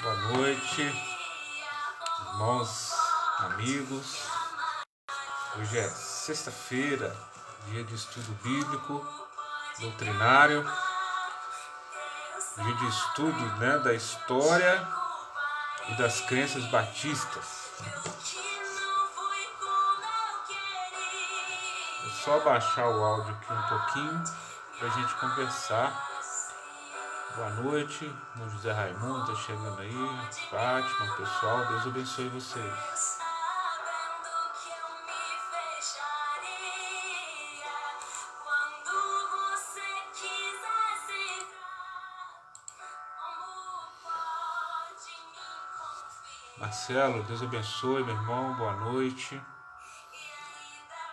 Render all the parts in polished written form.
Boa noite, irmãos, amigos. Hoje é sexta-feira, dia de estudo bíblico, doutrinário, dia de estudo, da história e das crenças batistas. Vou só baixar o áudio aqui um pouquinho para a gente conversar. Boa noite, irmão José Raimundo está chegando aí, Fátima, pessoal, Deus abençoe vocês. Marcelo, Deus abençoe, meu irmão, boa noite.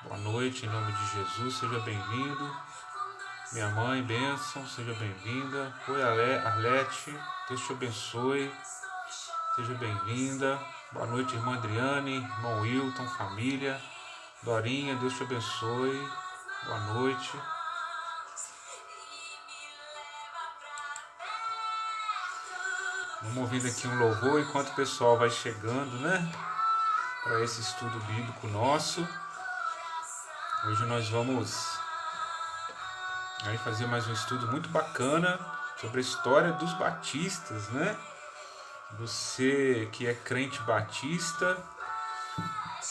Boa noite, em nome de Jesus, seja bem-vindo. Minha mãe, bênção, seja bem-vinda. Oi, Arlete, Deus te abençoe, seja bem-vinda. Boa noite, irmã Adriane, irmão Wilton, família. Dorinha, Deus te abençoe, boa noite. Vamos ouvindo aqui um louvor enquanto o pessoal vai chegando, para esse estudo bíblico nosso. Hoje nós vamos aí fazer mais um estudo muito bacana sobre a história dos batistas, Você que é crente batista,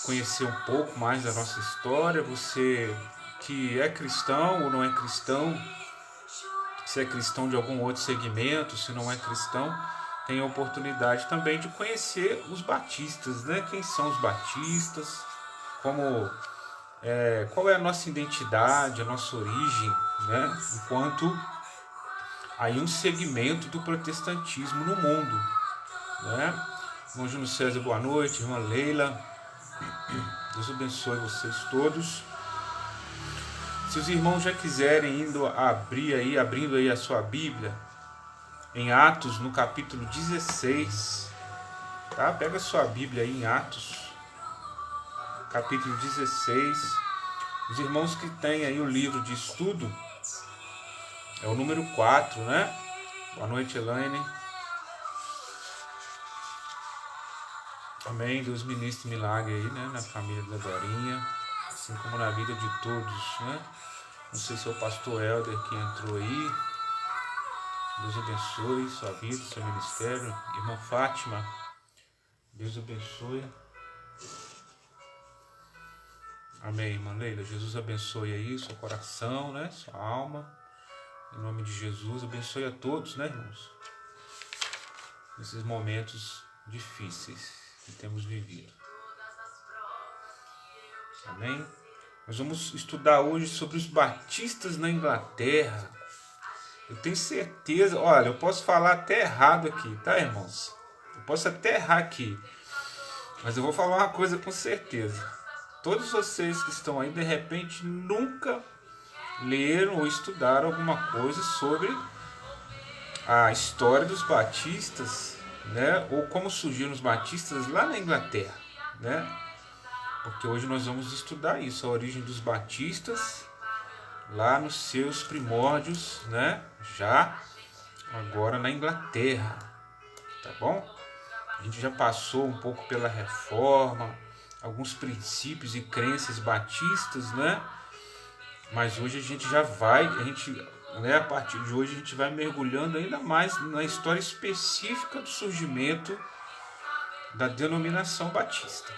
conhecer um pouco mais da nossa história. Você que é cristão ou não é cristão, se é cristão de algum outro segmento, se não é cristão, tem a oportunidade também de conhecer os batistas, Quem são os batistas, qual é a nossa identidade, a nossa origem, enquanto aí um segmento do protestantismo no mundo, Irmão Júnior César, boa noite, irmã Leila, Deus abençoe vocês todos. Se os irmãos já quiserem abrindo aí a sua Bíblia, em Atos, no capítulo 16, tá? Pega a sua Bíblia aí em Atos, capítulo 16. Os irmãos que têm aí o livro de estudo, é o número 4, Boa noite, Elaine. Amém. Deus ministre milagre aí, na família da Dorinha, assim como na vida de todos, Não sei se é o pastor Helder que entrou aí. Deus abençoe sua vida, seu ministério. Irmã Fátima, Deus abençoe. Amém, irmã Leila. Jesus abençoe aí seu coração, sua alma. Em nome de Jesus, abençoe a todos, irmãos? Nesses momentos difíceis que temos vivido. Amém? Nós vamos estudar hoje sobre os batistas na Inglaterra. Eu tenho certeza, olha, eu posso falar até errado aqui, tá, irmãos? Eu posso até errar aqui, mas eu vou falar uma coisa com certeza. Todos vocês que estão aí, de repente, nunca leram ou estudaram alguma coisa sobre a história dos batistas, ou como surgiram os batistas lá na Inglaterra, Porque hoje nós vamos estudar isso, a origem dos batistas lá nos seus primórdios, Já agora na Inglaterra, tá bom? A gente já passou um pouco pela reforma, alguns princípios e crenças batistas, Mas hoje a gente já vai, a partir de hoje a gente vai mergulhando ainda mais na história específica do surgimento da denominação batista,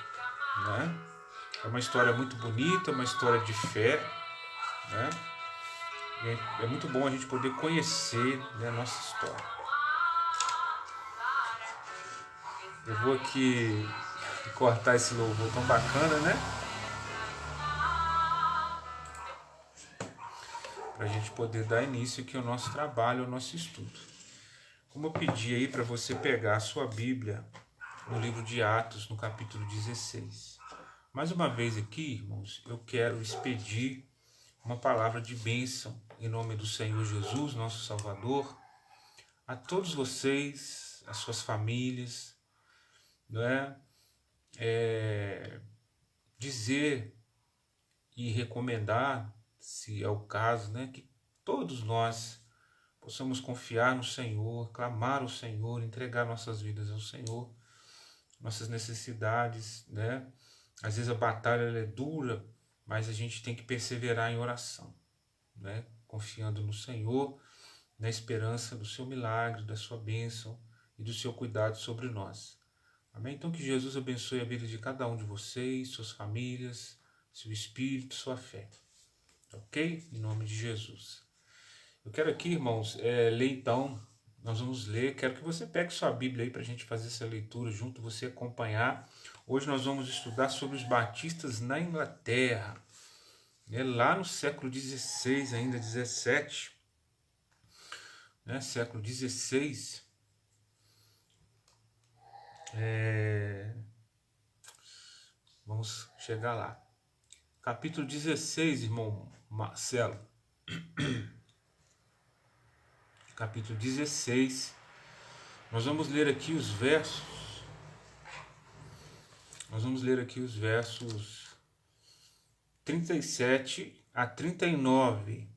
É uma história muito bonita, uma história de fé, É muito bom a gente poder conhecer a nossa história. Eu vou aqui cortar esse louvor tão bacana, Para a gente poder dar início aqui ao nosso trabalho, ao nosso estudo. Como eu pedi aí para você pegar a sua Bíblia no livro de Atos, no capítulo 16. Mais uma vez aqui, irmãos, eu quero expedir uma palavra de bênção em nome do Senhor Jesus, nosso Salvador, a todos vocês, as suas famílias, dizer e recomendar, se é o caso, que todos nós possamos confiar no Senhor, clamar ao Senhor, entregar nossas vidas ao Senhor, nossas necessidades, né? Às vezes a batalha ela é dura, mas a gente tem que perseverar em oração, né? Confiando no Senhor, na esperança do seu milagre, da sua bênção e do seu cuidado sobre nós. Amém? Então que Jesus abençoe a vida de cada um de vocês, suas famílias, seu espírito, sua fé. Ok? Em nome de Jesus. Eu quero aqui, irmãos, ler então, nós vamos ler, quero que você pegue sua Bíblia aí para a gente fazer essa leitura junto, você acompanhar. Hoje nós vamos estudar sobre os batistas na Inglaterra, lá no século XVI, ainda 17, né, século XVI, vamos chegar lá. Capítulo 16, irmão Marcelo. Capítulo 16. Nós vamos ler aqui os versos. Nós vamos ler aqui os versos 37 a 39.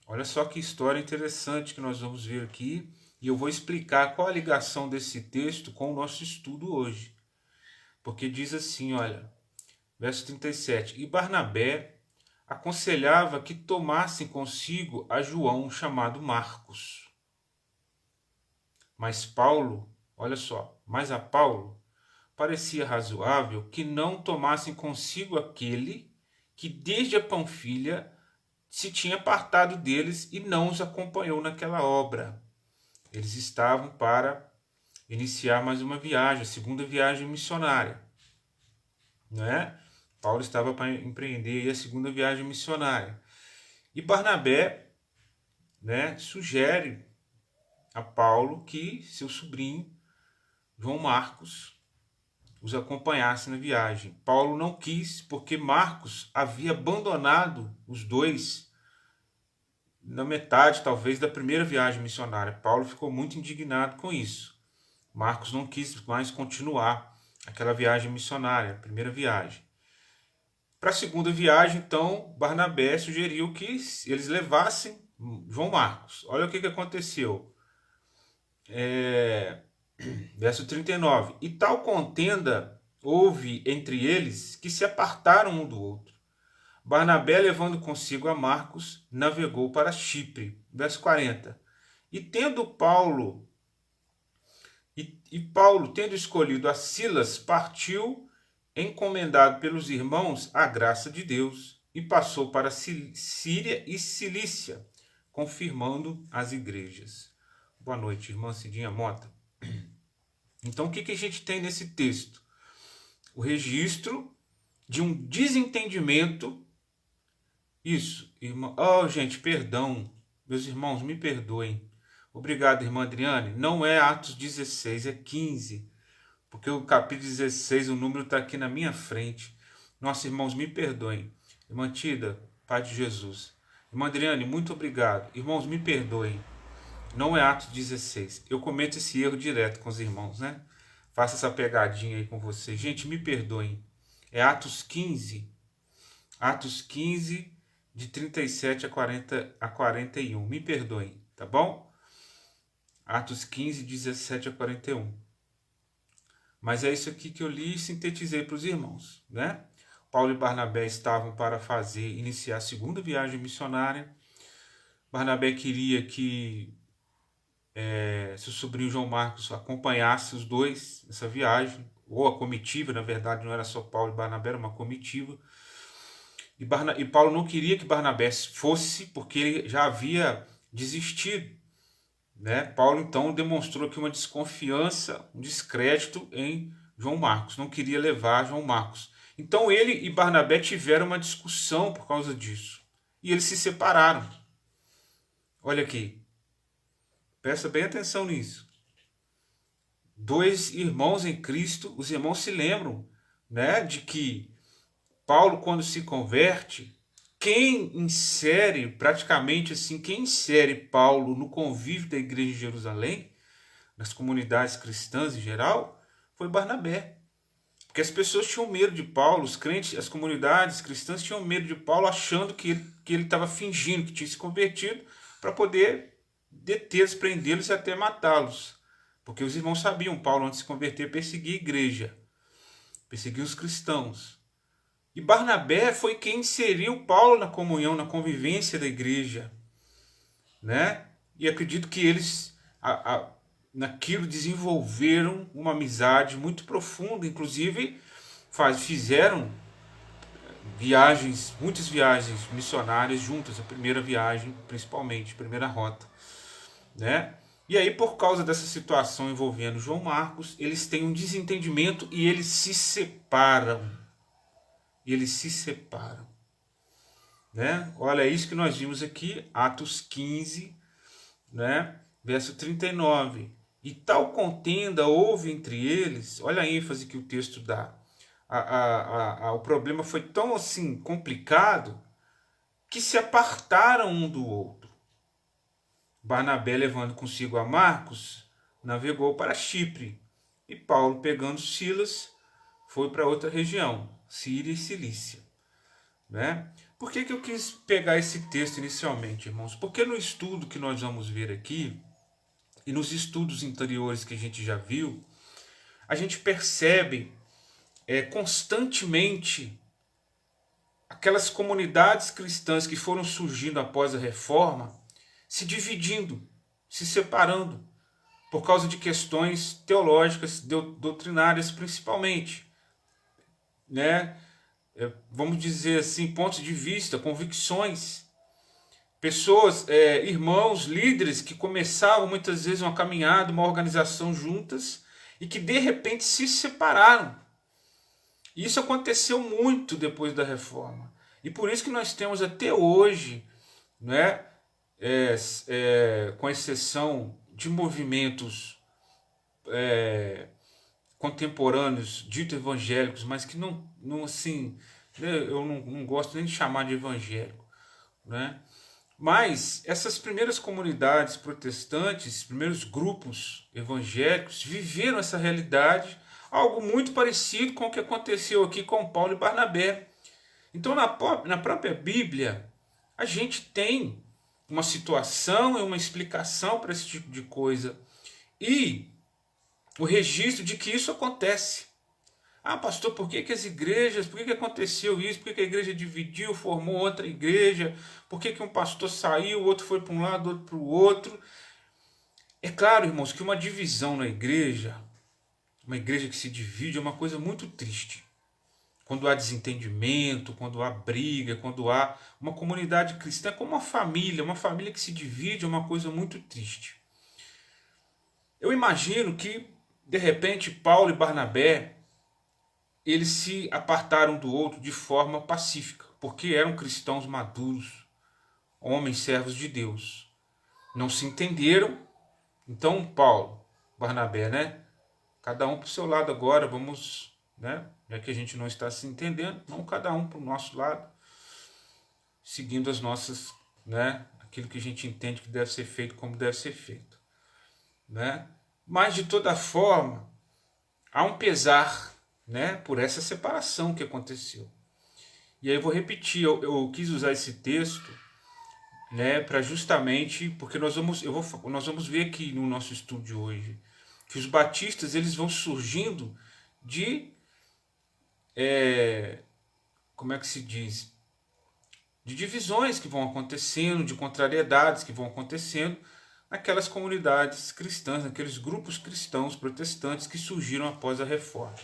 Olha só que história interessante que nós vamos ver aqui. E eu vou explicar qual a ligação desse texto com o nosso estudo hoje. Porque diz assim, olha, verso 37. E Barnabé aconselhava que tomassem consigo a João chamado Marcos. Mas Paulo, olha só, mas a Paulo parecia razoável que não tomassem consigo aquele que desde a Panfilha se tinha apartado deles e não os acompanhou naquela obra. Eles estavam para iniciar mais uma viagem, a segunda viagem missionária, né? Paulo estava para empreender a segunda viagem missionária. E Barnabé, né, sugere a Paulo que seu sobrinho, João Marcos, os acompanhasse na viagem. Paulo não quis, porque Marcos havia abandonado os dois na metade, talvez, da primeira viagem missionária. Paulo ficou muito indignado com isso. Marcos não quis mais continuar aquela viagem missionária, a primeira viagem. Para a segunda viagem, então, Barnabé sugeriu que eles levassem João Marcos. Olha o que aconteceu. Verso 39. E tal contenda houve entre eles que se apartaram um do outro. Barnabé, levando consigo a Marcos, navegou para Chipre. Verso 40. E Paulo, tendo escolhido a Silas, partiu, encomendado pelos irmãos à graça de Deus, e passou para Síria e Cilícia, confirmando as igrejas. Boa noite, irmã Cidinha Mota. Então, o que a gente tem nesse texto? O registro de um desentendimento. Isso, irmão. Oh, gente, perdão. Meus irmãos, me perdoem. Obrigado, irmã Adriane. Não é Atos 16, é 15. Porque o capítulo 16, o número está aqui na minha frente. Nossa, irmãos, me perdoem. Irmã Tida, Pai de Jesus. Irmã Adriane, muito obrigado. Irmãos, me perdoem. Não é Atos 16. Eu cometo esse erro direto com os irmãos, né? Faço essa pegadinha aí com vocês. Gente, me perdoem. É Atos 15. Atos 15, de 37 a 41. Me perdoem, tá bom? Atos 15, 17 a 41. Mas é isso aqui que eu li e sintetizei para os irmãos, né? Paulo e Barnabé estavam para iniciar a segunda viagem missionária. Barnabé queria que seu sobrinho João Marcos acompanhasse os dois nessa viagem, ou a comitiva, na verdade não era só Paulo e Barnabé, era uma comitiva. E Paulo não queria que Barnabé fosse, porque ele já havia desistido, né? Paulo então demonstrou aqui uma desconfiança, um descrédito em João Marcos, não queria levar João Marcos. Então ele e Barnabé tiveram uma discussão por causa disso, e eles se separaram. Olha aqui. Presta bem atenção nisso. Dois irmãos em Cristo, os irmãos se lembram, né, de que Paulo, quando se converte, quem insere Paulo no convívio da igreja de Jerusalém, nas comunidades cristãs em geral, foi Barnabé. Porque as pessoas tinham medo de Paulo, os crentes, as comunidades cristãs tinham medo de Paulo, achando que ele estava fingindo que tinha se convertido para poder, detê-los, prendê-los e até matá-los. Porque os irmãos sabiam, Paulo, antes de se converter, perseguia a igreja, perseguia os cristãos. E Barnabé foi quem inseriu Paulo na comunhão, na convivência da igreja, né? E acredito que eles, naquilo, desenvolveram uma amizade muito profunda, inclusive fizeram viagens, muitas viagens missionárias juntas, a primeira viagem principalmente, a primeira rota, né? E aí, por causa dessa situação envolvendo João Marcos, eles têm um desentendimento e eles se separam. Né? Olha, é isso que nós vimos aqui, Atos 15, né? Verso 39. E tal contenda houve entre eles, olha a ênfase que o texto dá. O problema foi tão assim complicado que se apartaram um do outro. Barnabé, levando consigo a Marcos, navegou para Chipre, e Paulo, pegando Silas, foi para outra região, Síria e Cilícia. Né? Por que eu quis pegar esse texto inicialmente, irmãos? Porque no estudo que nós vamos ver aqui, e nos estudos anteriores que a gente já viu, a gente percebe constantemente aquelas comunidades cristãs que foram surgindo após a reforma, se dividindo, se separando, por causa de questões teológicas, doutrinárias principalmente, né? Vamos dizer assim, pontos de vista, convicções, pessoas, irmãos, líderes que começavam muitas vezes uma caminhada, uma organização juntas e que de repente se separaram. E isso aconteceu muito depois da reforma. E por isso que nós temos até hoje, né, com exceção de movimentos contemporâneos, dito evangélicos, mas que não assim, eu não gosto nem de chamar de evangélico, né? Mas essas primeiras comunidades protestantes, primeiros grupos evangélicos, viveram essa realidade, algo muito parecido com o que aconteceu aqui com Paulo e Barnabé. Então, na própria Bíblia, a gente tem uma situação e uma explicação para esse tipo de coisa. E o registro de que isso acontece. Ah, pastor, por que as igrejas, por que aconteceu isso? Por que a igreja dividiu, formou outra igreja? Por que um pastor saiu, o outro foi para um lado, outro para o outro? É claro, irmãos, que uma divisão na igreja, uma igreja que se divide, é uma coisa muito triste. Quando há desentendimento, quando há briga, quando há uma comunidade cristã, como uma família que se divide é uma coisa muito triste. Eu imagino que, de repente, Paulo e Barnabé, eles se apartaram do outro de forma pacífica, porque eram cristãos maduros, homens servos de Deus. Não se entenderam, então Paulo, Barnabé, né? Cada um para o seu lado agora, vamos, né? Já que a gente não está se entendendo, vamos cada um para o nosso lado, seguindo as nossas, né? Aquilo que a gente entende que deve ser feito, como deve ser feito, né? Mas de toda forma, há um pesar, né, por essa separação que aconteceu. E aí eu vou repetir, eu quis usar esse texto, né, para justamente, porque nós vamos ver aqui no nosso estudo de hoje, que os batistas eles vão surgindo de, como é que se diz, de divisões que vão acontecendo, de contrariedades que vão acontecendo naquelas comunidades cristãs, naqueles grupos cristãos protestantes que surgiram após a reforma.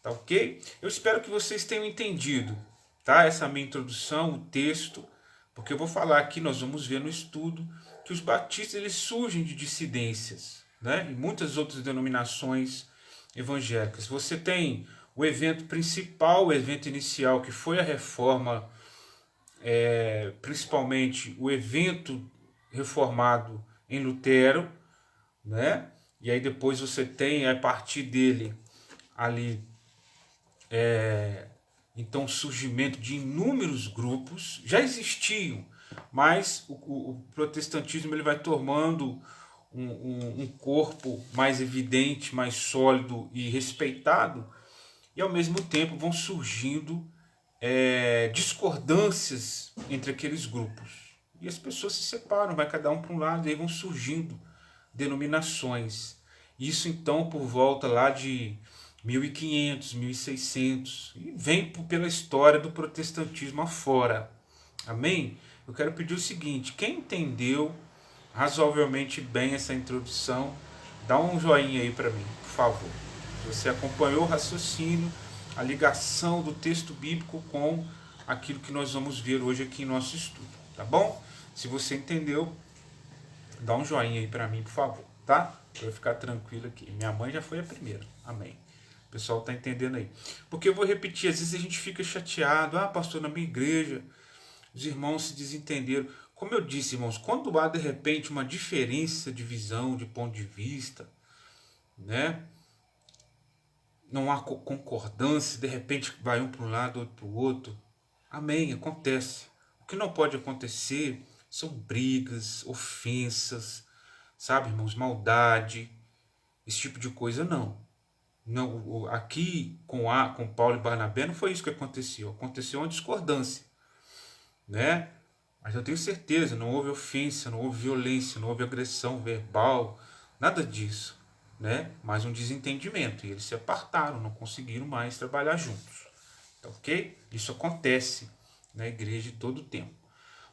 Tá ok? Eu espero que vocês tenham entendido, tá? Essa minha introdução, o texto, porque eu vou falar aqui, nós vamos ver no estudo, que os batistas eles surgem de dissidências, né? E muitas outras denominações evangélicas. Você tem o evento principal, o evento inicial, que foi a reforma, principalmente o evento reformado em Lutero, né? E aí depois você tem, a partir dele, ali, então o surgimento de inúmeros grupos, já existiam, mas o protestantismo ele vai tomando um corpo mais evidente, mais sólido e respeitado, e ao mesmo tempo vão surgindo discordâncias entre aqueles grupos, e as pessoas se separam, vai cada um para um lado, e aí vão surgindo denominações. Isso então por volta lá de 1500, 1600, e vem pela história do protestantismo afora. Amém? Eu quero pedir o seguinte: quem entendeu razoavelmente bem essa introdução, dá um joinha aí para mim, por favor. Se você acompanhou o raciocínio, a ligação do texto bíblico com aquilo que nós vamos ver hoje aqui em nosso estudo, tá bom? Se você entendeu, dá um joinha aí para mim, por favor, tá? Para eu ficar tranquilo aqui. Minha mãe já foi a primeira. Amém. O pessoal tá entendendo aí. Porque eu vou repetir, às vezes a gente fica chateado. Ah, pastor, na minha igreja os irmãos se desentenderam. Como eu disse, irmãos, quando há de repente uma diferença de visão, de ponto de vista, né? Não há concordância, de repente vai um para um lado, outro para o outro. Amém, acontece. O que não pode acontecer são brigas, ofensas, sabe, irmãos, maldade, esse tipo de coisa não. Não, aqui com Paulo e Barnabé não foi isso que aconteceu. Aconteceu uma discordância, né? Mas eu tenho certeza, não houve ofensa, não houve violência, não houve agressão verbal, nada disso, né? Mas um desentendimento, e eles se apartaram, não conseguiram mais trabalhar juntos, tá ok? Isso acontece na igreja todo o tempo.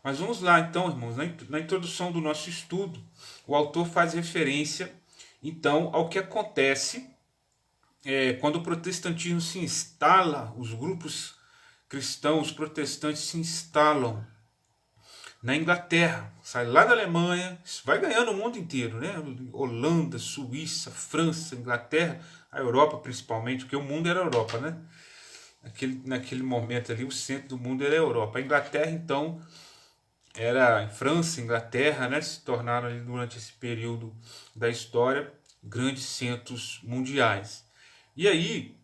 Mas vamos lá então, irmãos, na introdução do nosso estudo, o autor faz referência, então, ao que acontece quando o protestantismo se instala, os grupos cristãos protestantes se instalam na Inglaterra, sai lá da Alemanha, vai ganhando o mundo inteiro, né? Holanda, Suíça, França, Inglaterra, a Europa principalmente, porque o mundo era a Europa, né? Naquele momento ali, o centro do mundo era a Europa. A Inglaterra, então, era França, Inglaterra, né? Se tornaram ali, durante esse período da história grandes centros mundiais. E aí,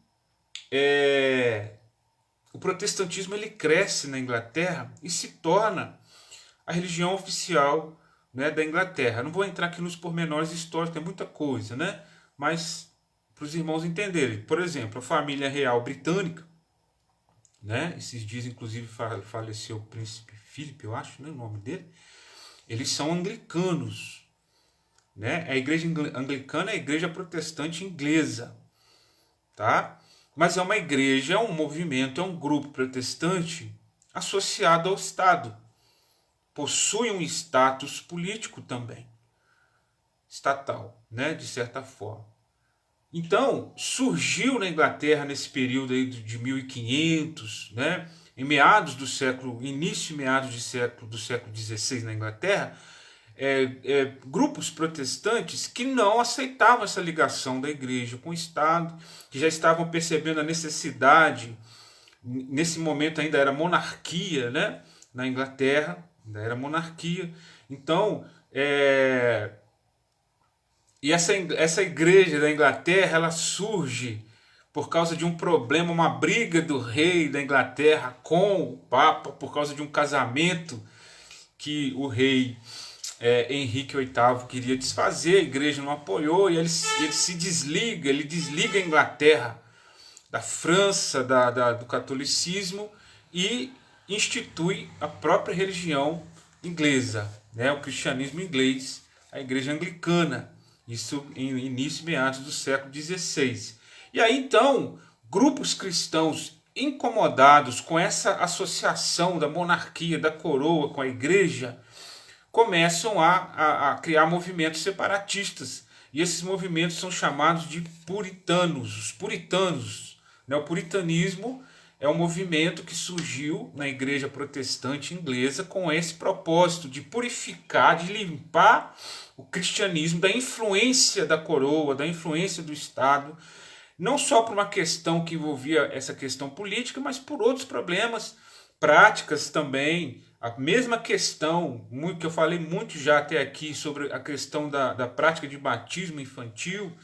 o protestantismo ele cresce na Inglaterra e se torna a religião oficial, né, da Inglaterra. Não vou entrar aqui nos pormenores históricos, tem muita coisa, né? Mas para os irmãos entenderem. Por exemplo, a família real britânica, né? Esses dias, inclusive, faleceu o príncipe Philip, eu acho, né, o nome dele. Eles são anglicanos, né? A igreja anglicana é a igreja protestante inglesa, tá? Mas é uma igreja, é um movimento, é um grupo protestante associado ao Estado. Possui um status político também, estatal, né, de certa forma. Então, surgiu na Inglaterra nesse período aí de 1500, né, em meados do século, início e meados do século XVI na Inglaterra, grupos protestantes que não aceitavam essa ligação da igreja com o Estado, que já estavam percebendo a necessidade, nesse momento ainda era monarquia, né, na Inglaterra, ainda era monarquia. Então, e essa igreja da Inglaterra, ela surge por causa de um problema, uma briga do rei da Inglaterra com o Papa, por causa de um casamento que o rei Henrique VIII queria desfazer, a igreja não apoiou, e ele se desliga, ele desliga a Inglaterra da França, do catolicismo, e institui a própria religião inglesa, né, o cristianismo inglês, a igreja anglicana, isso em início e meados do século XVI. E aí então, grupos cristãos incomodados com essa associação da monarquia, da coroa com a igreja, começam a criar movimentos separatistas. E esses movimentos são chamados de puritanos, os puritanos. Né? O puritanismo é um movimento que surgiu na igreja protestante inglesa com esse propósito de purificar, de limpar o cristianismo da influência da coroa, da influência do Estado, não só por uma questão que envolvia essa questão política, mas por outros problemas, práticas também. A mesma questão, que eu falei muito já até aqui, sobre a questão da prática de batismo infantil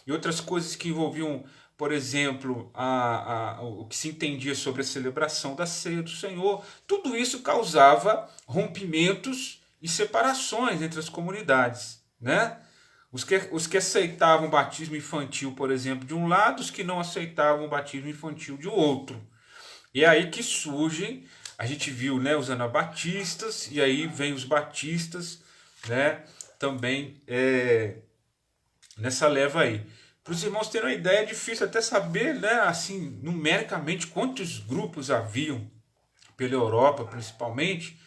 e outras coisas que envolviam, por exemplo, o que se entendia sobre a celebração da ceia do Senhor. Tudo isso causava rompimentos e separações entre as comunidades, né? Os que aceitavam o batismo infantil, por exemplo, de um lado, os que não aceitavam o batismo infantil de outro. E é aí que surgem A gente viu, né, os anabatistas, e aí vem os batistas, né, também nessa leva aí. Para os irmãos terem uma ideia, é difícil até saber, né, assim, numericamente, quantos grupos haviam pela Europa, principalmente,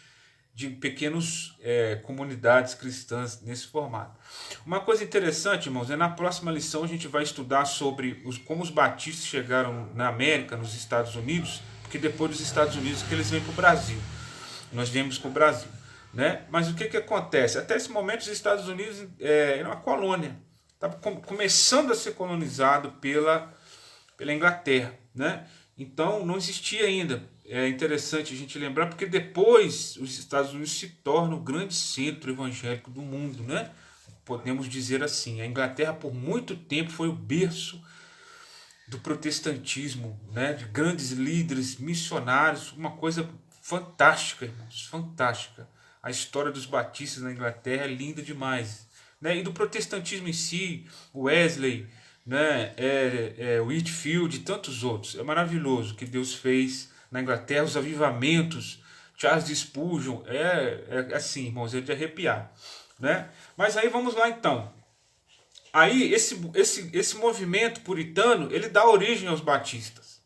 de pequenas comunidades cristãs nesse formato. Uma coisa interessante, irmãos, é na próxima lição a gente vai estudar sobre como os batistas chegaram na América, nos Estados Unidos, porque depois dos Estados Unidos que eles vêm para o Brasil. Nós viemos para o Brasil. Né? Mas o que acontece? Até esse momento os Estados Unidos era uma colônia. Estava começando a ser colonizado pela Inglaterra. Né? Então não existia ainda. É interessante a gente lembrar, porque depois os Estados Unidos se tornam o grande centro evangélico do mundo. Né? Podemos dizer assim, a Inglaterra por muito tempo foi o berço do protestantismo, né? De grandes líderes, missionários, uma coisa fantástica, irmãos, fantástica. A história dos batistas na Inglaterra é linda demais. Né? E do protestantismo em si, Wesley, né? Whitefield e tantos outros. É maravilhoso o que Deus fez na Inglaterra, os avivamentos, Charles Spurgeon, assim, irmãos, é de arrepiar. Né? Mas aí vamos lá então. Aí esse movimento puritano, ele dá origem aos batistas.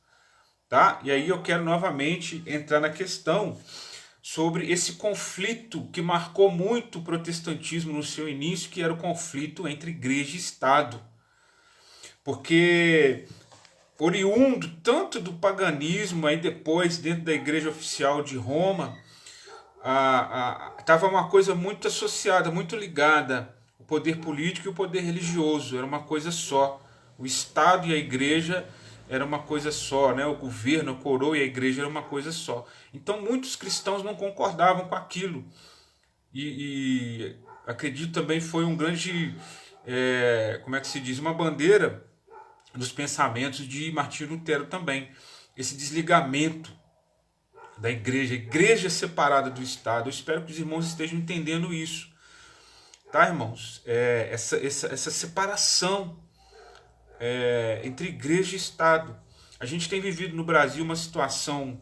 Tá? E aí eu quero novamente entrar na questão sobre esse conflito que marcou muito o protestantismo no seu início, que era o conflito entre igreja e Estado. Porque oriundo tanto do paganismo, aí depois dentro da igreja oficial de Roma, estava uma coisa muito associada, muito ligada, o poder político e o poder religioso, era uma coisa só. O Estado e a igreja era uma coisa só, né? O governo, a coroa e a igreja era uma coisa só. Então muitos cristãos não concordavam com aquilo. E acredito também foi um grande, como é que se diz, uma bandeira dos pensamentos de Martinho Lutero também. Esse desligamento da igreja, a igreja separada do Estado. Eu espero que os irmãos estejam entendendo isso. Tá, irmãos? Essa separação entre igreja e Estado. A gente tem vivido no Brasil uma situação,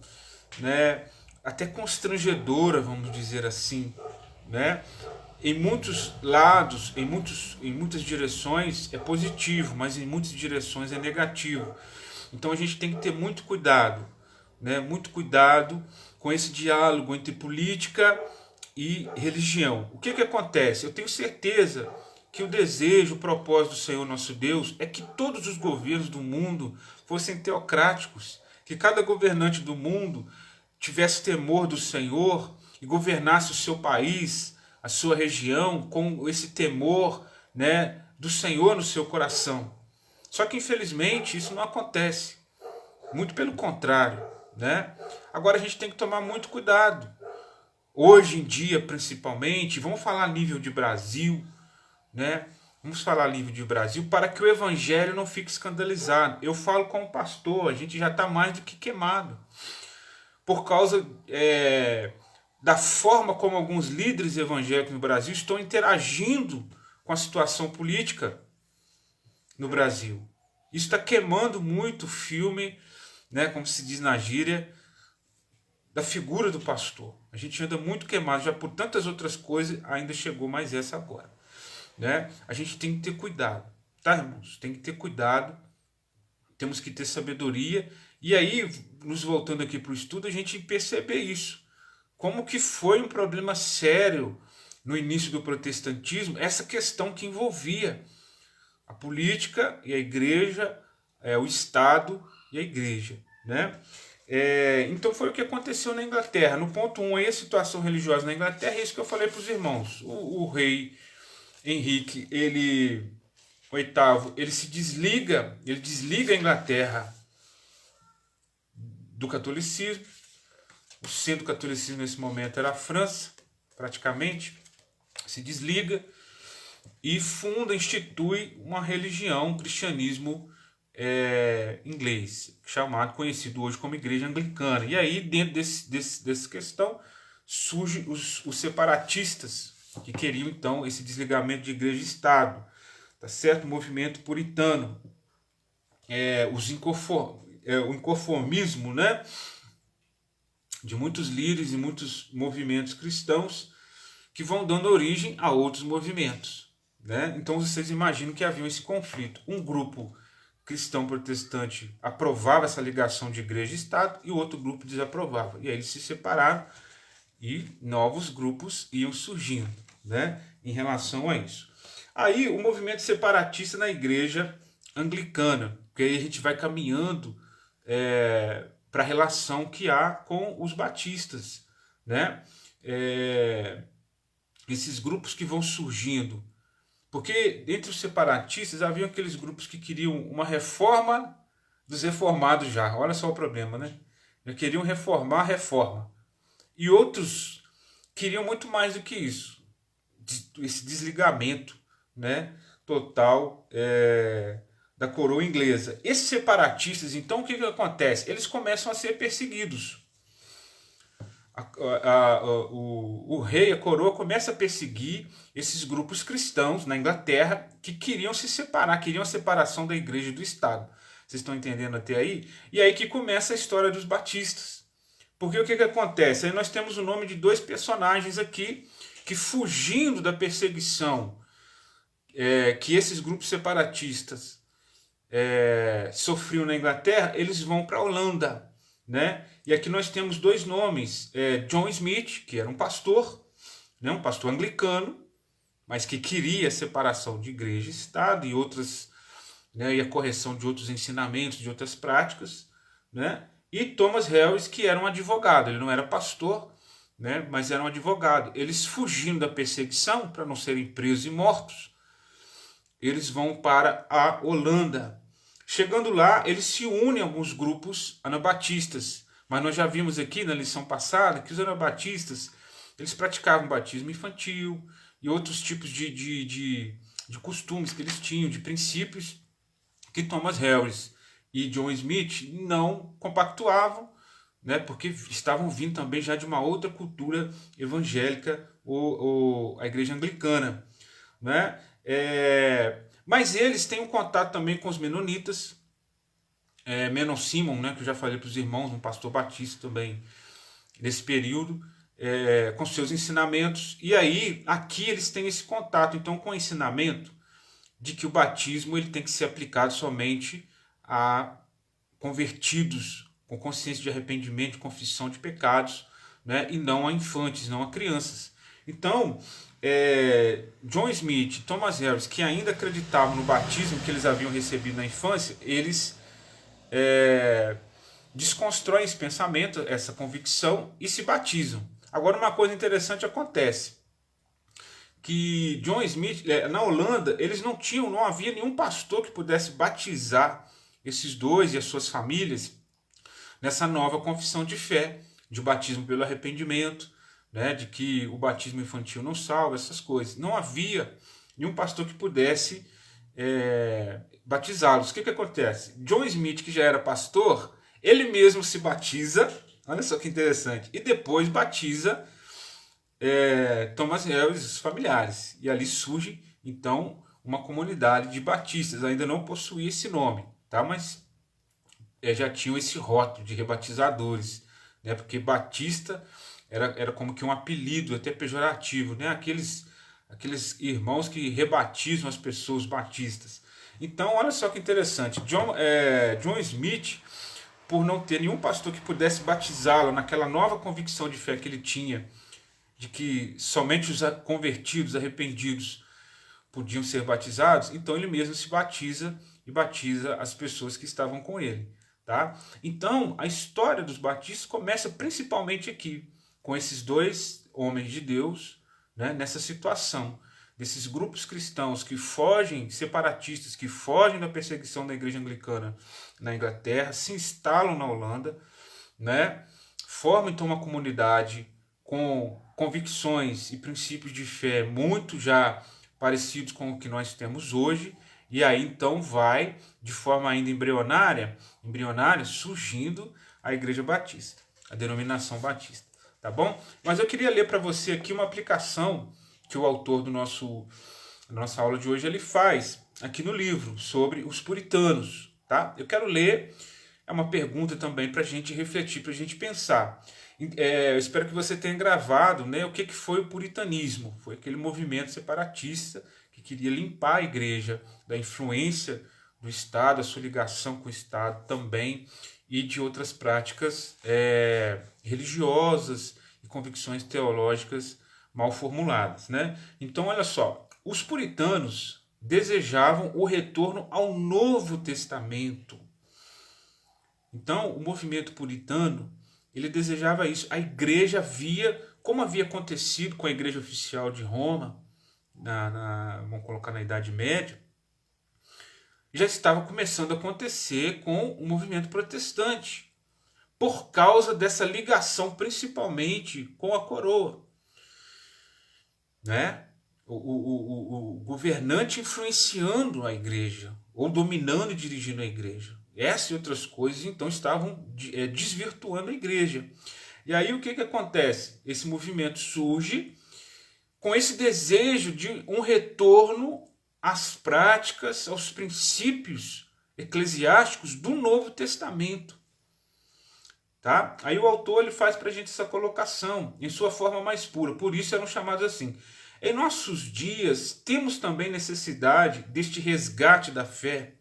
né, até constrangedora, vamos dizer assim. Né? Em muitos lados, em muitas direções é positivo, mas em muitas direções é negativo. Então a gente tem que ter muito cuidado. Né, muito cuidado com esse diálogo entre política e religião. O que acontece? Eu tenho certeza que o desejo, o propósito do Senhor nosso Deus é que todos os governos do mundo fossem teocráticos, que cada governante do mundo tivesse temor do Senhor e governasse o seu país, a sua região, com esse temor, né, do Senhor no seu coração. Só que infelizmente isso não acontece. Muito pelo contrário. Né? Agora a gente tem que tomar muito cuidado. Hoje em dia, principalmente, vamos falar a nível de Brasil, né? Vamos falar a nível de Brasil para que o evangelho não fique escandalizado. Eu falo como pastor, a gente já está mais do que queimado. Por causa da forma como alguns líderes evangélicos no Brasil estão interagindo com a situação política no Brasil. Isso está queimando muito o filme, né, como se diz na gíria, da figura do pastor. A gente anda muito queimado já por tantas outras coisas, ainda chegou mais essa agora. Né? A gente tem que ter cuidado, tá, irmãos? Tem que ter cuidado, temos que ter sabedoria. E aí, nos voltando aqui para o estudo, a gente perceber isso. Como que foi um problema sério no início do protestantismo, essa questão que envolvia a política e a igreja, o Estado e a igreja. Né? Então foi o que aconteceu na Inglaterra. No ponto 1, aí a situação religiosa na Inglaterra, é isso que eu falei para os irmãos. O rei Henrique, VIII, ele desliga a Inglaterra do catolicismo. O centro do catolicismo nesse momento era a França, praticamente. Se desliga e institui uma religião, um cristianismo inglês, conhecido hoje como Igreja Anglicana. E aí, dentro dessa questão, surgem os separatistas, que queriam então esse desligamento de igreja e Estado. Tá certo? O movimento puritano, o inconformismo, né? de muitos líderes e muitos movimentos cristãos que vão dando origem a outros movimentos, né? Então vocês imaginam que havia esse conflito. Um grupo cristão protestante aprovava essa ligação de igreja e Estado e o outro grupo desaprovava. E aí eles se separaram e novos grupos iam surgindo, né, em relação a isso. Aí o movimento separatista na igreja anglicana, porque aí a gente vai caminhando para a relação que há com os batistas, né? Esses grupos que vão surgindo. Porque entre os separatistas havia aqueles grupos que queriam uma reforma dos reformados já. Olha só o problema, né? Já queriam reformar a reforma. E outros queriam muito mais do que isso. Esse desligamento, né, total da coroa inglesa. Esses separatistas, então, o que acontece? Eles começam a ser perseguidos. O rei, a coroa, começa a perseguir esses grupos cristãos na Inglaterra que queriam se separar, queriam a separação da igreja e do Estado. Vocês estão entendendo até aí? E aí que começa a história dos batistas. Porque o que acontece? Aí nós temos o nome de dois personagens aqui que, fugindo da perseguição que esses grupos separatistas sofriam na Inglaterra, eles vão para a Holanda, né? E aqui nós temos dois nomes, John Smith, que era um pastor, né, um pastor anglicano, mas que queria a separação de igreja e Estado e outras, né, e a correção de outros ensinamentos, de outras práticas, né? E Thomas Harris, que era um advogado, ele não era pastor, né, mas era um advogado. Eles, fugindo da perseguição para não serem presos e mortos, eles vão para a Holanda. Chegando lá, eles se unem a alguns grupos anabatistas. Mas nós já vimos aqui na lição passada que os anabatistas, eles praticavam batismo infantil e outros tipos de costumes que eles tinham, de princípios, que Thomas Harris e John Smith não compactuavam, né, porque estavam vindo também já de uma outra cultura evangélica, a igreja anglicana, né? Mas eles têm um contato também com os menonitas, Menon Simon, né, que eu já falei para os irmãos, um pastor batista também nesse período, com seus ensinamentos. E aí, aqui eles têm esse contato, então, com o ensinamento de que o batismo ele tem que ser aplicado somente a convertidos com consciência de arrependimento, de confissão de pecados, né, e não a infantes, não a crianças. Então, John Smith e Thomas Harris, que ainda acreditavam no batismo que eles haviam recebido na infância, eles desconstroem esse pensamento, essa convicção, e se batizam. Agora, uma coisa interessante acontece, que John Smith, na Holanda, eles não havia nenhum pastor que pudesse batizar esses dois e as suas famílias nessa nova confissão de fé, de batismo pelo arrependimento, né, de que o batismo infantil não salva, essas coisas. Não havia nenhum pastor que pudesse batizá-los. O que acontece? John Smith, que já era pastor, ele mesmo se batiza, olha só que interessante, e depois batiza Thomas Harris e os familiares. E ali surge, então, uma comunidade de batistas. Ainda não possuía esse nome, tá? Mas já tinham esse rótulo de rebatizadores, né? Porque batista era como que um apelido até pejorativo, né? Aqueles irmãos que rebatizam as pessoas, batistas. Então, olha só que interessante. John Smith, por não ter nenhum pastor que pudesse batizá-lo naquela nova convicção de fé que ele tinha, de que somente os convertidos, arrependidos, podiam ser batizados, então ele mesmo se batiza e batiza as pessoas que estavam com ele. Tá? Então, a história dos batistas começa principalmente aqui, com esses dois homens de Deus, né, nessa situação, desses grupos cristãos que fogem, separatistas, que fogem da perseguição da igreja anglicana na Inglaterra, se instalam na Holanda, né, formam então uma comunidade com convicções e princípios de fé muito já parecidos com o que nós temos hoje, e aí então vai, de forma ainda embrionária, surgindo a Igreja Batista, a denominação batista, tá bom? Mas eu queria ler para você aqui uma aplicação que o autor da nossa aula de hoje ele faz aqui no livro, sobre os puritanos, tá? Eu quero ler, é uma pergunta também para a gente refletir, para a gente pensar. Eu espero que você tenha gravado, né, o que foi o puritanismo. Foi aquele movimento separatista que queria limpar a igreja da influência do Estado, a sua ligação com o Estado também, e de outras práticas religiosas e convicções teológicas mal formuladas, né? Então, olha só, os puritanos desejavam o retorno ao Novo Testamento. Então, o movimento puritano, ele desejava isso. A igreja via, como havia acontecido com a igreja oficial de Roma, vamos colocar na Idade Média, já estava começando a acontecer com o movimento protestante, por causa dessa ligação principalmente com a coroa, né? O governante influenciando a igreja, ou dominando e dirigindo a igreja. Essas e outras coisas, então, estavam desvirtuando a igreja. E aí o que acontece? Esse movimento surge com esse desejo de um retorno às práticas, aos princípios eclesiásticos do Novo Testamento. Tá? Aí o autor ele faz para a gente essa colocação em sua forma mais pura, por isso eram chamados assim. Em nossos dias, temos também necessidade deste resgate da fé.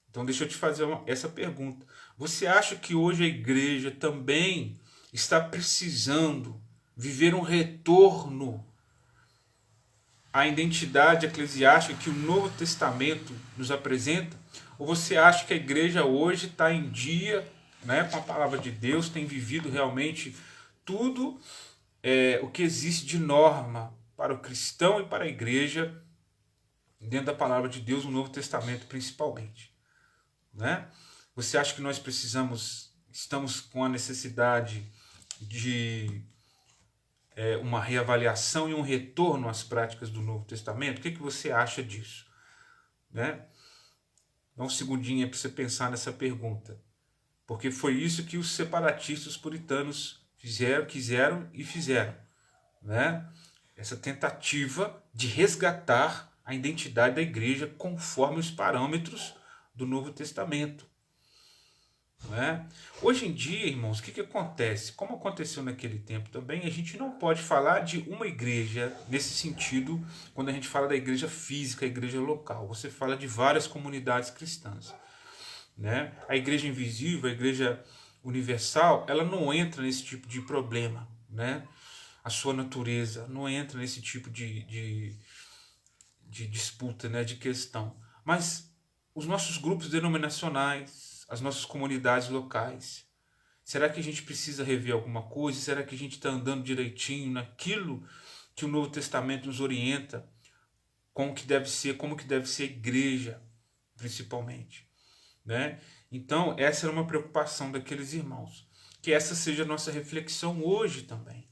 Então deixa eu te fazer essa pergunta. Você acha que hoje a igreja também está precisando viver um retorno à identidade eclesiástica que o Novo Testamento nos apresenta? Ou você acha que a igreja hoje está em dia, né, com a palavra de Deus, tem vivido realmente tudo o que existe de norma para o cristão e para a igreja dentro da palavra de Deus, no Novo Testamento principalmente? Né? Você acha que nós estamos com a necessidade de uma reavaliação e um retorno às práticas do Novo Testamento? O que você acha disso? Né? Dá um segundinho para você pensar nessa pergunta. Porque foi isso que os separatistas, os puritanos quiseram e fizeram. Né? Essa tentativa de resgatar a identidade da igreja conforme os parâmetros do Novo Testamento. Né? Hoje em dia, irmãos, o que acontece? Como aconteceu naquele tempo também, a gente não pode falar de uma igreja nesse sentido quando a gente fala da igreja física, a igreja local. Você fala de várias comunidades cristãs. Né? A igreja invisível, a igreja universal, ela não entra nesse tipo de problema. Né? A sua natureza não entra nesse tipo de disputa, né? De questão. Mas os nossos grupos denominacionais, as nossas comunidades locais, será que a gente precisa rever alguma coisa? Será que a gente está andando direitinho naquilo que o Novo Testamento nos orienta? Como que deve ser a igreja, principalmente. Né? Então, essa era uma preocupação daqueles irmãos. Que essa seja a nossa reflexão hoje também.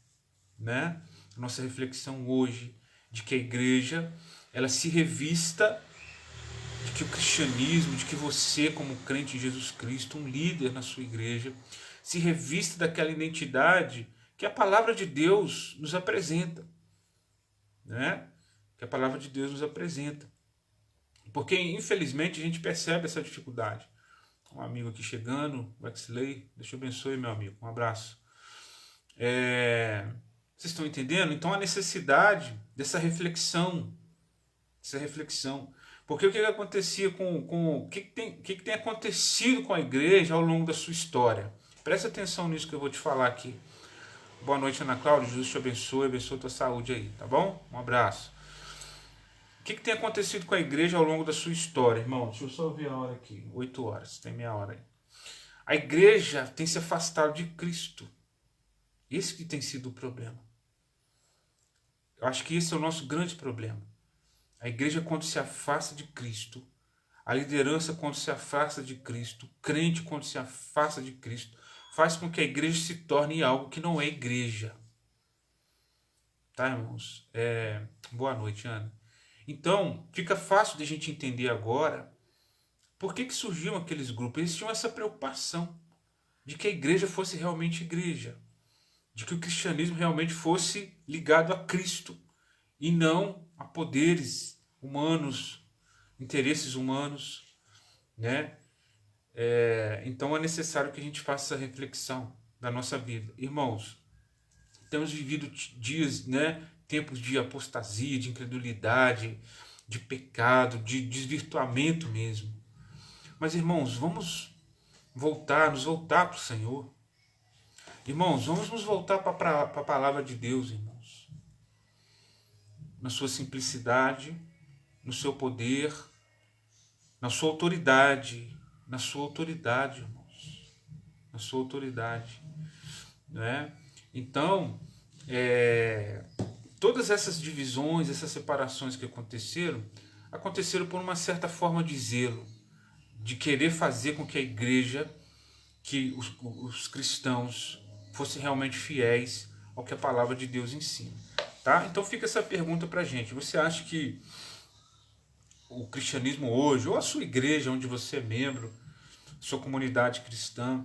Né? Nossa reflexão hoje, de que a igreja ela se revista, de que o cristianismo, de que você como crente em Jesus Cristo, um líder na sua igreja, se revista daquela identidade que a palavra de Deus nos apresenta. Né? Que a palavra de Deus nos apresenta. Porque infelizmente a gente percebe essa dificuldade. Um amigo aqui chegando, Wexley, Deus te abençoe, meu amigo, um abraço. Vocês estão entendendo? Então a necessidade dessa reflexão. Porque o que acontecia o que tem acontecido com a igreja ao longo da sua história? Presta atenção nisso que eu vou te falar aqui. Boa noite, Ana Cláudia. Jesus te abençoe a tua saúde aí, tá bom? Um abraço. O que tem acontecido com a igreja ao longo da sua história, irmão? Deixa eu só ver a hora aqui. 8 horas, tem meia hora aí. A igreja tem se afastado de Cristo. Esse que tem sido o problema. Eu acho que esse é o nosso grande problema. A igreja, quando se afasta de Cristo, a liderança, quando se afasta de Cristo, o crente, quando se afasta de Cristo, faz com que a igreja se torne algo que não é igreja. Tá, irmãos? Boa noite, Ana. Então, fica fácil de a gente entender agora por que surgiam aqueles grupos. Eles tinham essa preocupação de que a igreja fosse realmente igreja, de que o cristianismo realmente fosse ligado a Cristo e não a poderes humanos, interesses humanos, né? Então é necessário que a gente faça essa reflexão, da nossa vida. Irmãos, temos vivido dias, né, tempos de apostasia, de incredulidade, de pecado, de desvirtuamento mesmo. Mas, irmãos, vamos nos voltar para o Senhor. Irmãos, vamos nos voltar para a palavra de Deus, irmãos. Na sua simplicidade, no seu poder, na sua autoridade, irmãos. Na sua autoridade. Né? Então, todas essas divisões, essas separações que aconteceram por uma certa forma de zelo, de querer fazer com que a igreja, que os cristãos fossem realmente fiéis ao que a palavra de Deus ensina. Tá? Então fica essa pergunta pra gente. Você acha que o cristianismo hoje, ou a sua igreja onde você é membro, sua comunidade cristã,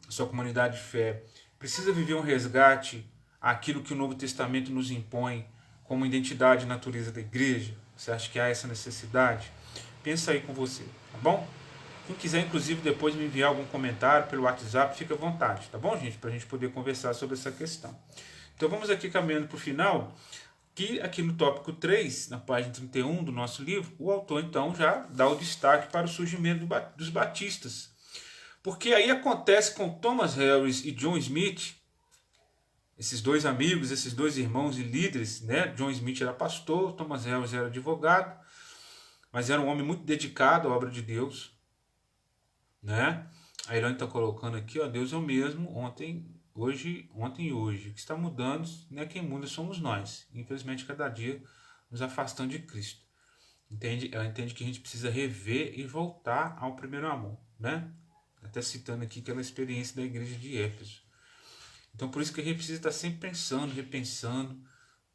sua comunidade de fé, precisa viver um resgate àquilo que o Novo Testamento nos impõe como identidade e natureza da igreja? Você acha que há essa necessidade? Pensa aí com você, tá bom? Quem quiser, inclusive, depois me enviar algum comentário pelo WhatsApp, fica à vontade, tá bom, gente? Para a gente poder conversar sobre essa questão. Então vamos aqui caminhando para o final, que aqui no tópico 3, na página 31 do nosso livro, o autor então já dá o destaque para o surgimento dos batistas. Porque aí acontece com Thomas Harris e John Smith, esses dois amigos, esses dois irmãos e líderes, né? John Smith era pastor, Thomas Harris era advogado, mas era um homem muito dedicado à obra de Deus, né? A Elaine está colocando aqui, ó, Deus é o mesmo ontem e hoje. O que está mudando, né? Quem muda somos nós. Infelizmente, cada dia nos afastando de Cristo. Entende? Ela entende que a gente precisa rever e voltar ao primeiro amor, né? Até citando aqui aquela experiência da igreja de Éfeso. Então, por isso que a gente precisa estar sempre pensando, repensando,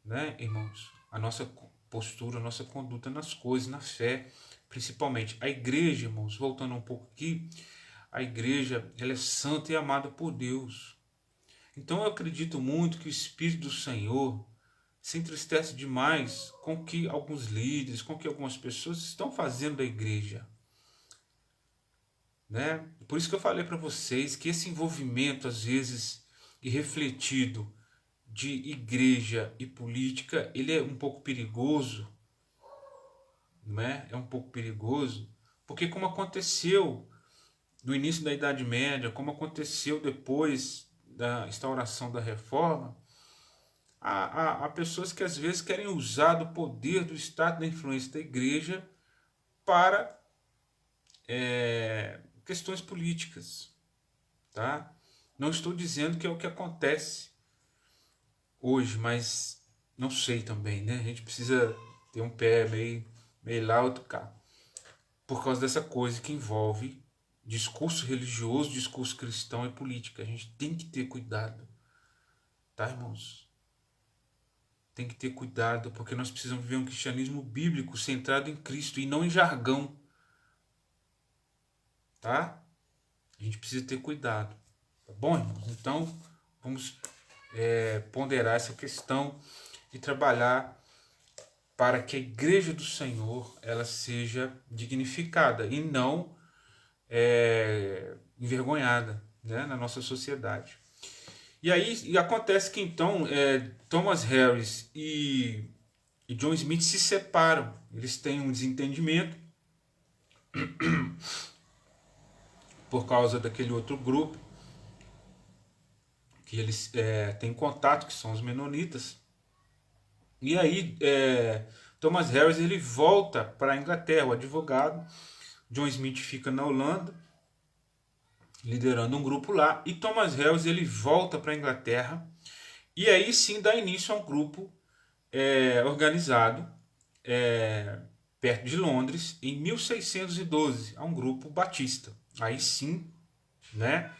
né, irmãos? A nossa postura, a nossa conduta nas coisas, na fé, principalmente. A igreja, irmãos, voltando um pouco aqui, a igreja, ela é santa e amada por Deus. Então, eu acredito muito que o Espírito do Senhor se entristece demais com o que alguns líderes, com o que algumas pessoas estão fazendo da igreja. Né? Por isso que eu falei para vocês que esse envolvimento, às vezes, irrefletido de igreja e política, ele é um pouco perigoso, né? É um pouco perigoso, porque como aconteceu no início da Idade Média, como aconteceu depois da instauração da Reforma, há pessoas que às vezes querem usar do poder do Estado, da influência da igreja para questões políticas, tá? Não estou dizendo que é o que acontece hoje, mas não sei também, né? A gente precisa ter um pé meio lá, outro cá, por causa dessa coisa que envolve discurso religioso, discurso cristão e política. A gente tem que ter cuidado, tá, irmãos? Tem que ter cuidado, porque nós precisamos viver um cristianismo bíblico centrado em Cristo e não em jargão, tá? A gente precisa ter cuidado, tá bom, irmãos? Então, vamos ponderar essa questão e trabalhar para que a igreja do Senhor ela seja dignificada e não envergonhada, né, na nossa sociedade. E aí acontece que então Thomas Harris e John Smith se separam. Eles têm um desentendimento por causa daquele outro grupo que eles têm contato, que são os menonitas. E aí Thomas Harris ele volta para a Inglaterra, o advogado. John Smith fica na Holanda, liderando um grupo lá. E Thomas Harris ele volta para a Inglaterra e aí sim dá início a um grupo organizado perto de Londres em 1612, a um grupo batista. Aí sim, né?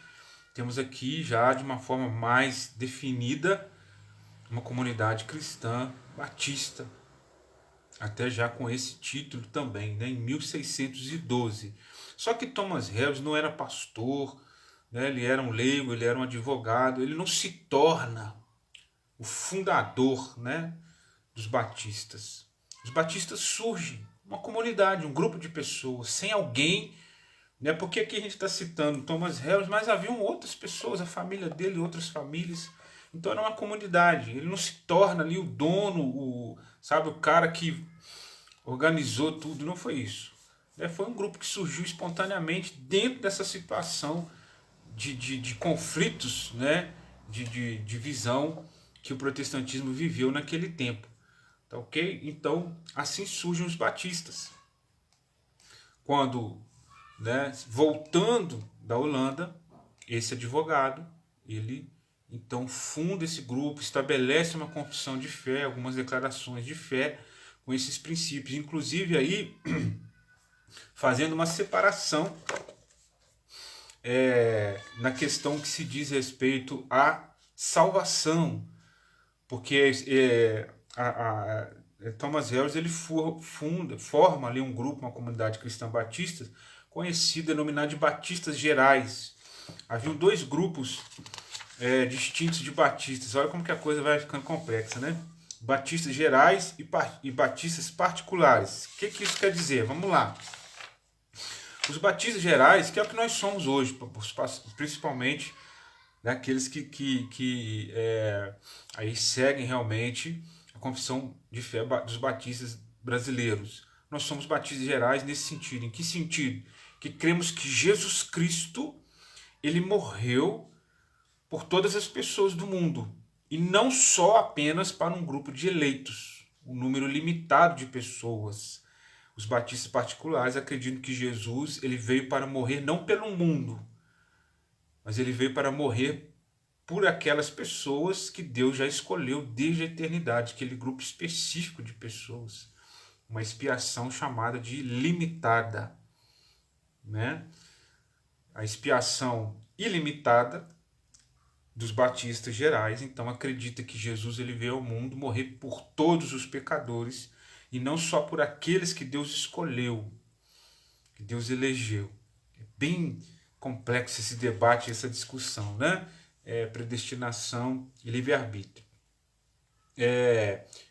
Temos aqui já de uma forma mais definida uma comunidade cristã batista, até já com esse título também, né, em 1612. Só que Thomas Harris não era pastor, né, ele era um leigo, ele era um advogado, ele não se torna o fundador, né, dos batistas. Os batistas surgem, uma comunidade, um grupo de pessoas, sem alguém, Né? Porque aqui a gente está citando Thomas Harris, mas haviam outras pessoas, a família dele, outras famílias. Então era uma comunidade. Ele não se torna ali o dono, sabe, o cara que organizou tudo. Não foi isso. Né? Foi um grupo que surgiu espontaneamente dentro dessa situação de conflitos, né? de visão que o protestantismo viveu naquele tempo. Tá ok? Então, assim surgem os batistas. Quando, né, voltando da Holanda, esse advogado, ele então funda esse grupo, estabelece uma confissão de fé, algumas declarações de fé com esses princípios, inclusive aí fazendo uma separação na questão que se diz respeito à salvação, porque Thomas Harris ele forma ali um grupo, uma comunidade cristã batista, conhecida, denominada de Batistas Gerais. Haviam dois grupos distintos de batistas. Olha como que a coisa vai ficando complexa, né? Batistas gerais e batistas particulares. O que isso quer dizer? Vamos lá. Os batistas gerais, que é o que nós somos hoje, principalmente daqueles que aí seguem realmente a confissão de fé dos batistas brasileiros. Nós somos batistas gerais nesse sentido. Em que sentido? Que cremos que Jesus Cristo, ele morreu por todas as pessoas do mundo. E não só apenas para um grupo de eleitos, um número limitado de pessoas. Os batistas particulares acreditam que Jesus ele veio para morrer não pelo mundo, mas ele veio para morrer por aquelas pessoas que Deus já escolheu desde a eternidade, aquele grupo específico de pessoas. Uma expiação chamada de limitada. Né? A expiação ilimitada dos batistas gerais, então, acredita que Jesus ele veio ao mundo morrer por todos os pecadores e não só por aqueles que Deus escolheu, que Deus elegeu. É bem complexo esse debate, essa discussão, né? Predestinação e livre-arbítrio.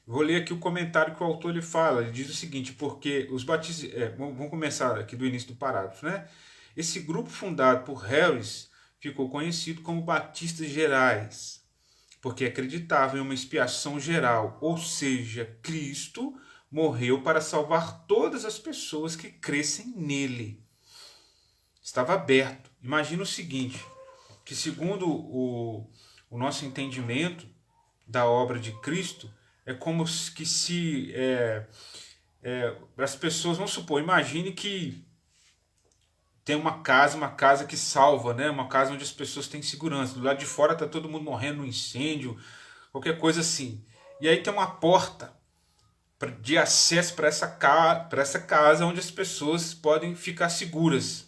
Vou ler aqui o comentário que o autor ele fala. Ele diz o seguinte: porque os batistas. Vamos começar aqui do início do parágrafo, né? Esse grupo fundado por Harris ficou conhecido como Batistas Gerais, porque acreditava em uma expiação geral, ou seja, Cristo morreu para salvar todas as pessoas que crescem nele. Estava aberto. Imagina o seguinte, que segundo o nosso entendimento da obra de Cristo, é como que se as pessoas, vamos supor, imagine que tem uma casa que salva, né? Uma casa onde as pessoas têm segurança. Do lado de fora está todo mundo morrendo no incêndio, qualquer coisa assim. E aí tem uma porta de acesso para essa casa onde as pessoas podem ficar seguras.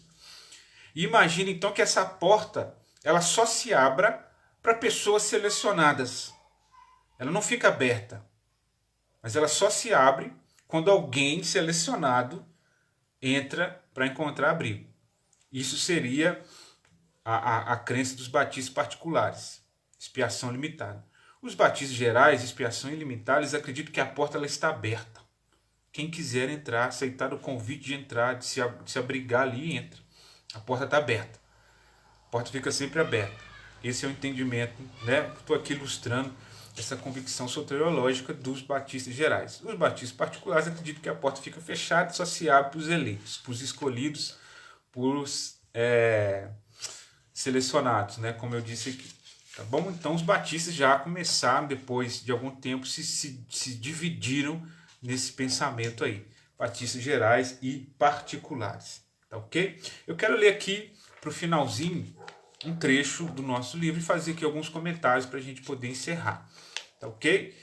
E imagine então que essa porta ela só se abra para pessoas selecionadas. Ela não fica aberta, mas ela só se abre quando alguém selecionado entra para encontrar abrigo. Isso seria a crença dos batistas particulares, expiação limitada. Os batistas gerais, expiação ilimitada, eles acreditam que a porta ela está aberta. Quem quiser entrar, aceitar o convite de entrar, de se abrigar ali, entra. A porta está aberta. A porta fica sempre aberta. Esse é o entendimento, né? Estou aqui ilustrando essa convicção soteriológica dos batistas gerais. Os batistas particulares acreditam que a porta fica fechada e só se abre para os eleitos, para os escolhidos, para os selecionados, né? Como eu disse aqui. Tá bom? Então os batistas já começaram, depois de algum tempo, se dividiram nesse pensamento aí. Batistas gerais e particulares. Tá ok? Eu quero ler aqui para o finalzinho um trecho do nosso livro e fazer aqui alguns comentários para a gente poder encerrar. Tá ok?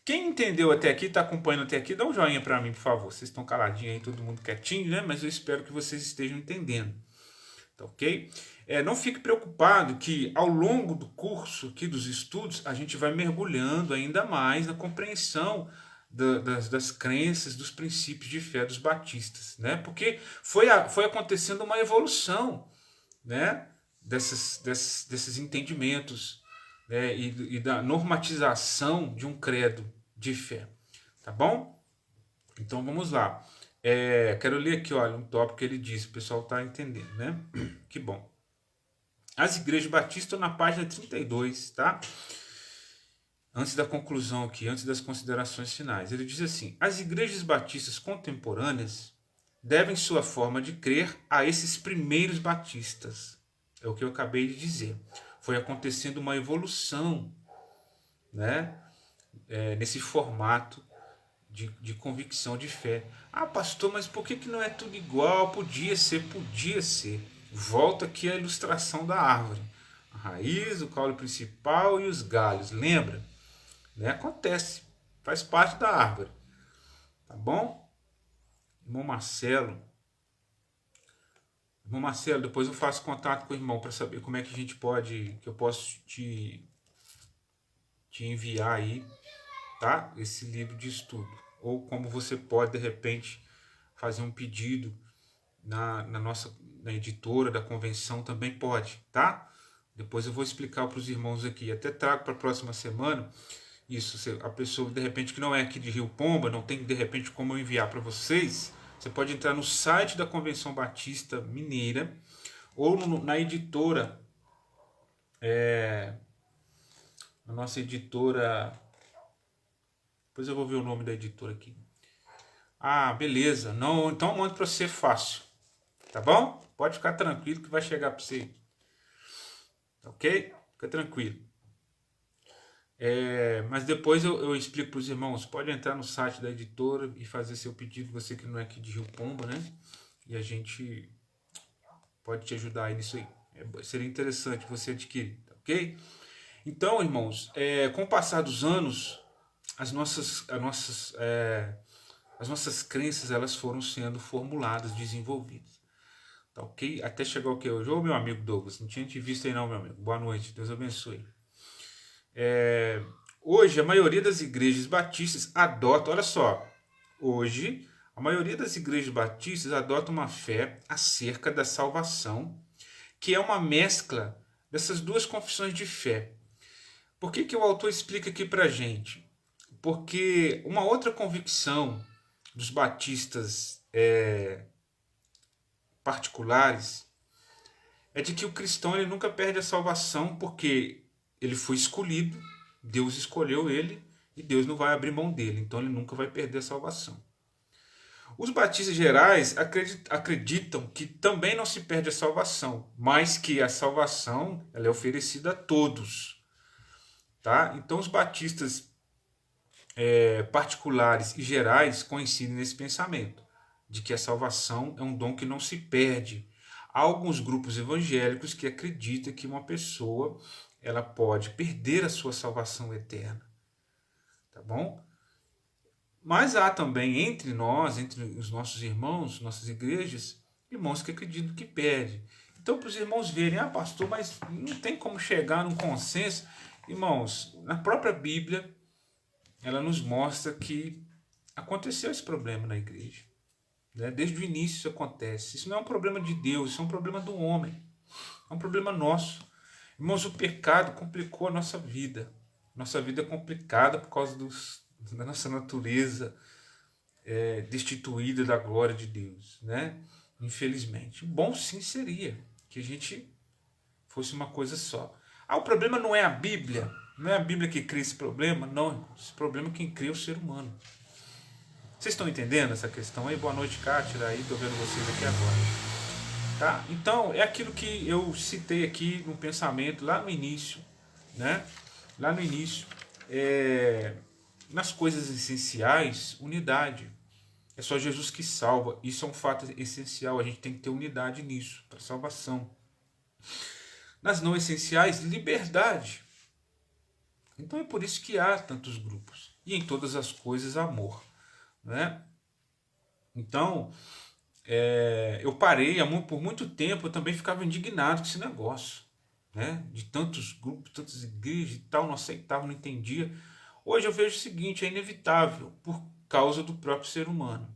Quem entendeu até aqui, está acompanhando até aqui, dá um joinha para mim, por favor. Vocês estão caladinhos aí, todo mundo quietinho, né? Mas eu espero que vocês estejam entendendo. Tá ok? Não fique preocupado que ao longo do curso aqui dos estudos, a gente vai mergulhando ainda mais na compreensão das crenças, dos princípios de fé dos batistas. Né? Porque foi acontecendo uma evolução, né? desses entendimentos, né? e da normatização de um credo de fé. Tá bom? Então vamos lá. Quero ler aqui, olha, um tópico que ele disse, o pessoal está entendendo, né? Que bom. As igrejas batistas, na página 32, tá? Antes da conclusão aqui, antes das considerações finais. Ele diz assim: as igrejas batistas contemporâneas devem sua forma de crer a esses primeiros batistas. É o que eu acabei de dizer. Foi acontecendo uma evolução, né? Nesse formato de convicção, de fé. Ah, pastor, mas por que não é tudo igual? Podia ser, podia ser. Volta aqui a ilustração da árvore. A raiz, o caule principal e os galhos. Lembra? Né? Acontece. Faz parte da árvore. Tá bom? Irmão Marcelo. Irmão Marcelo, depois eu faço contato com o irmão para saber como é que a gente pode, que eu posso te enviar aí, tá? Esse livro de estudo. Ou como você pode, de repente, fazer um pedido na editora da convenção, também pode, tá? Depois eu vou explicar para os irmãos aqui. Até trago para a próxima semana. Isso, a pessoa, de repente, que não é aqui de Rio Pomba, não tem, de repente, como eu enviar para vocês, você pode entrar no site da Convenção Batista Mineira ou na editora, na nossa editora. Depois eu vou ver o nome da editora aqui. Ah, beleza. Não, então eu mando para você fácil. Tá bom? Pode ficar tranquilo que vai chegar para você. Ok? Fica tranquilo. Mas depois eu explico para os irmãos. Pode entrar no site da editora e fazer seu pedido. Você que não é aqui de Rio Pomba, né? E a gente pode te ajudar aí nisso aí. Seria interessante você adquirir. Ok? Então, irmãos, com o passar dos anos, as nossas crenças, elas foram sendo formuladas, desenvolvidas. Tá ok? Até chegar o que hoje? Ô, meu amigo Douglas, não tinha te visto aí não, meu amigo. Boa noite, Deus abençoe. Hoje, a maioria das igrejas batistas adota, olha só, hoje, a maioria das igrejas batistas adota uma fé acerca da salvação, que é uma mescla dessas duas confissões de fé. Por que o autor explica aqui pra gente? Porque uma outra convicção dos batistas particulares é de que o cristão ele nunca perde a salvação porque ele foi escolhido, Deus escolheu ele e Deus não vai abrir mão dele, então ele nunca vai perder a salvação. Os batistas gerais acreditam que também não se perde a salvação, mas que a salvação ela é oferecida a todos. Tá? Então os batistas particulares e gerais coincidem nesse pensamento, de que a salvação é um dom que não se perde. Há alguns grupos evangélicos que acreditam que uma pessoa ela pode perder a sua salvação eterna. Tá bom? Mas há também entre nós, entre os nossos irmãos, nossas igrejas, irmãos que acreditam que perde. Então, para os irmãos verem, pastor, mas não tem como chegar num consenso. Irmãos, na própria Bíblia, ela nos mostra que aconteceu esse problema na igreja. Né? Desde o início isso acontece. Isso não é um problema de Deus, isso é um problema do homem. É um problema nosso. Irmãos, o pecado complicou a nossa vida. Nossa vida é complicada por causa da nossa natureza destituída da glória de Deus. Né? Infelizmente. Bom sim seria que a gente fosse uma coisa só. O problema não é a Bíblia. Não é a Bíblia que cria esse problema. Não, esse problema é quem cria o ser humano. Vocês estão entendendo essa questão aí? Boa noite, Cátira. Aí estou vendo vocês aqui agora. Tá? Então, é aquilo que eu citei aqui no pensamento lá no início. Né? Lá no início. Nas coisas essenciais, unidade. É só Jesus que salva. Isso é um fato essencial. A gente tem que ter unidade nisso, para salvação. Nas não essenciais, liberdade. Então é por isso que há tantos grupos. E em todas as coisas, amor. Né? Então, eu parei por muito tempo, eu também ficava indignado com esse negócio. Né? De tantos grupos, tantas igrejas e tal, não aceitava, não entendia. Hoje eu vejo o seguinte, é inevitável, por causa do próprio ser humano.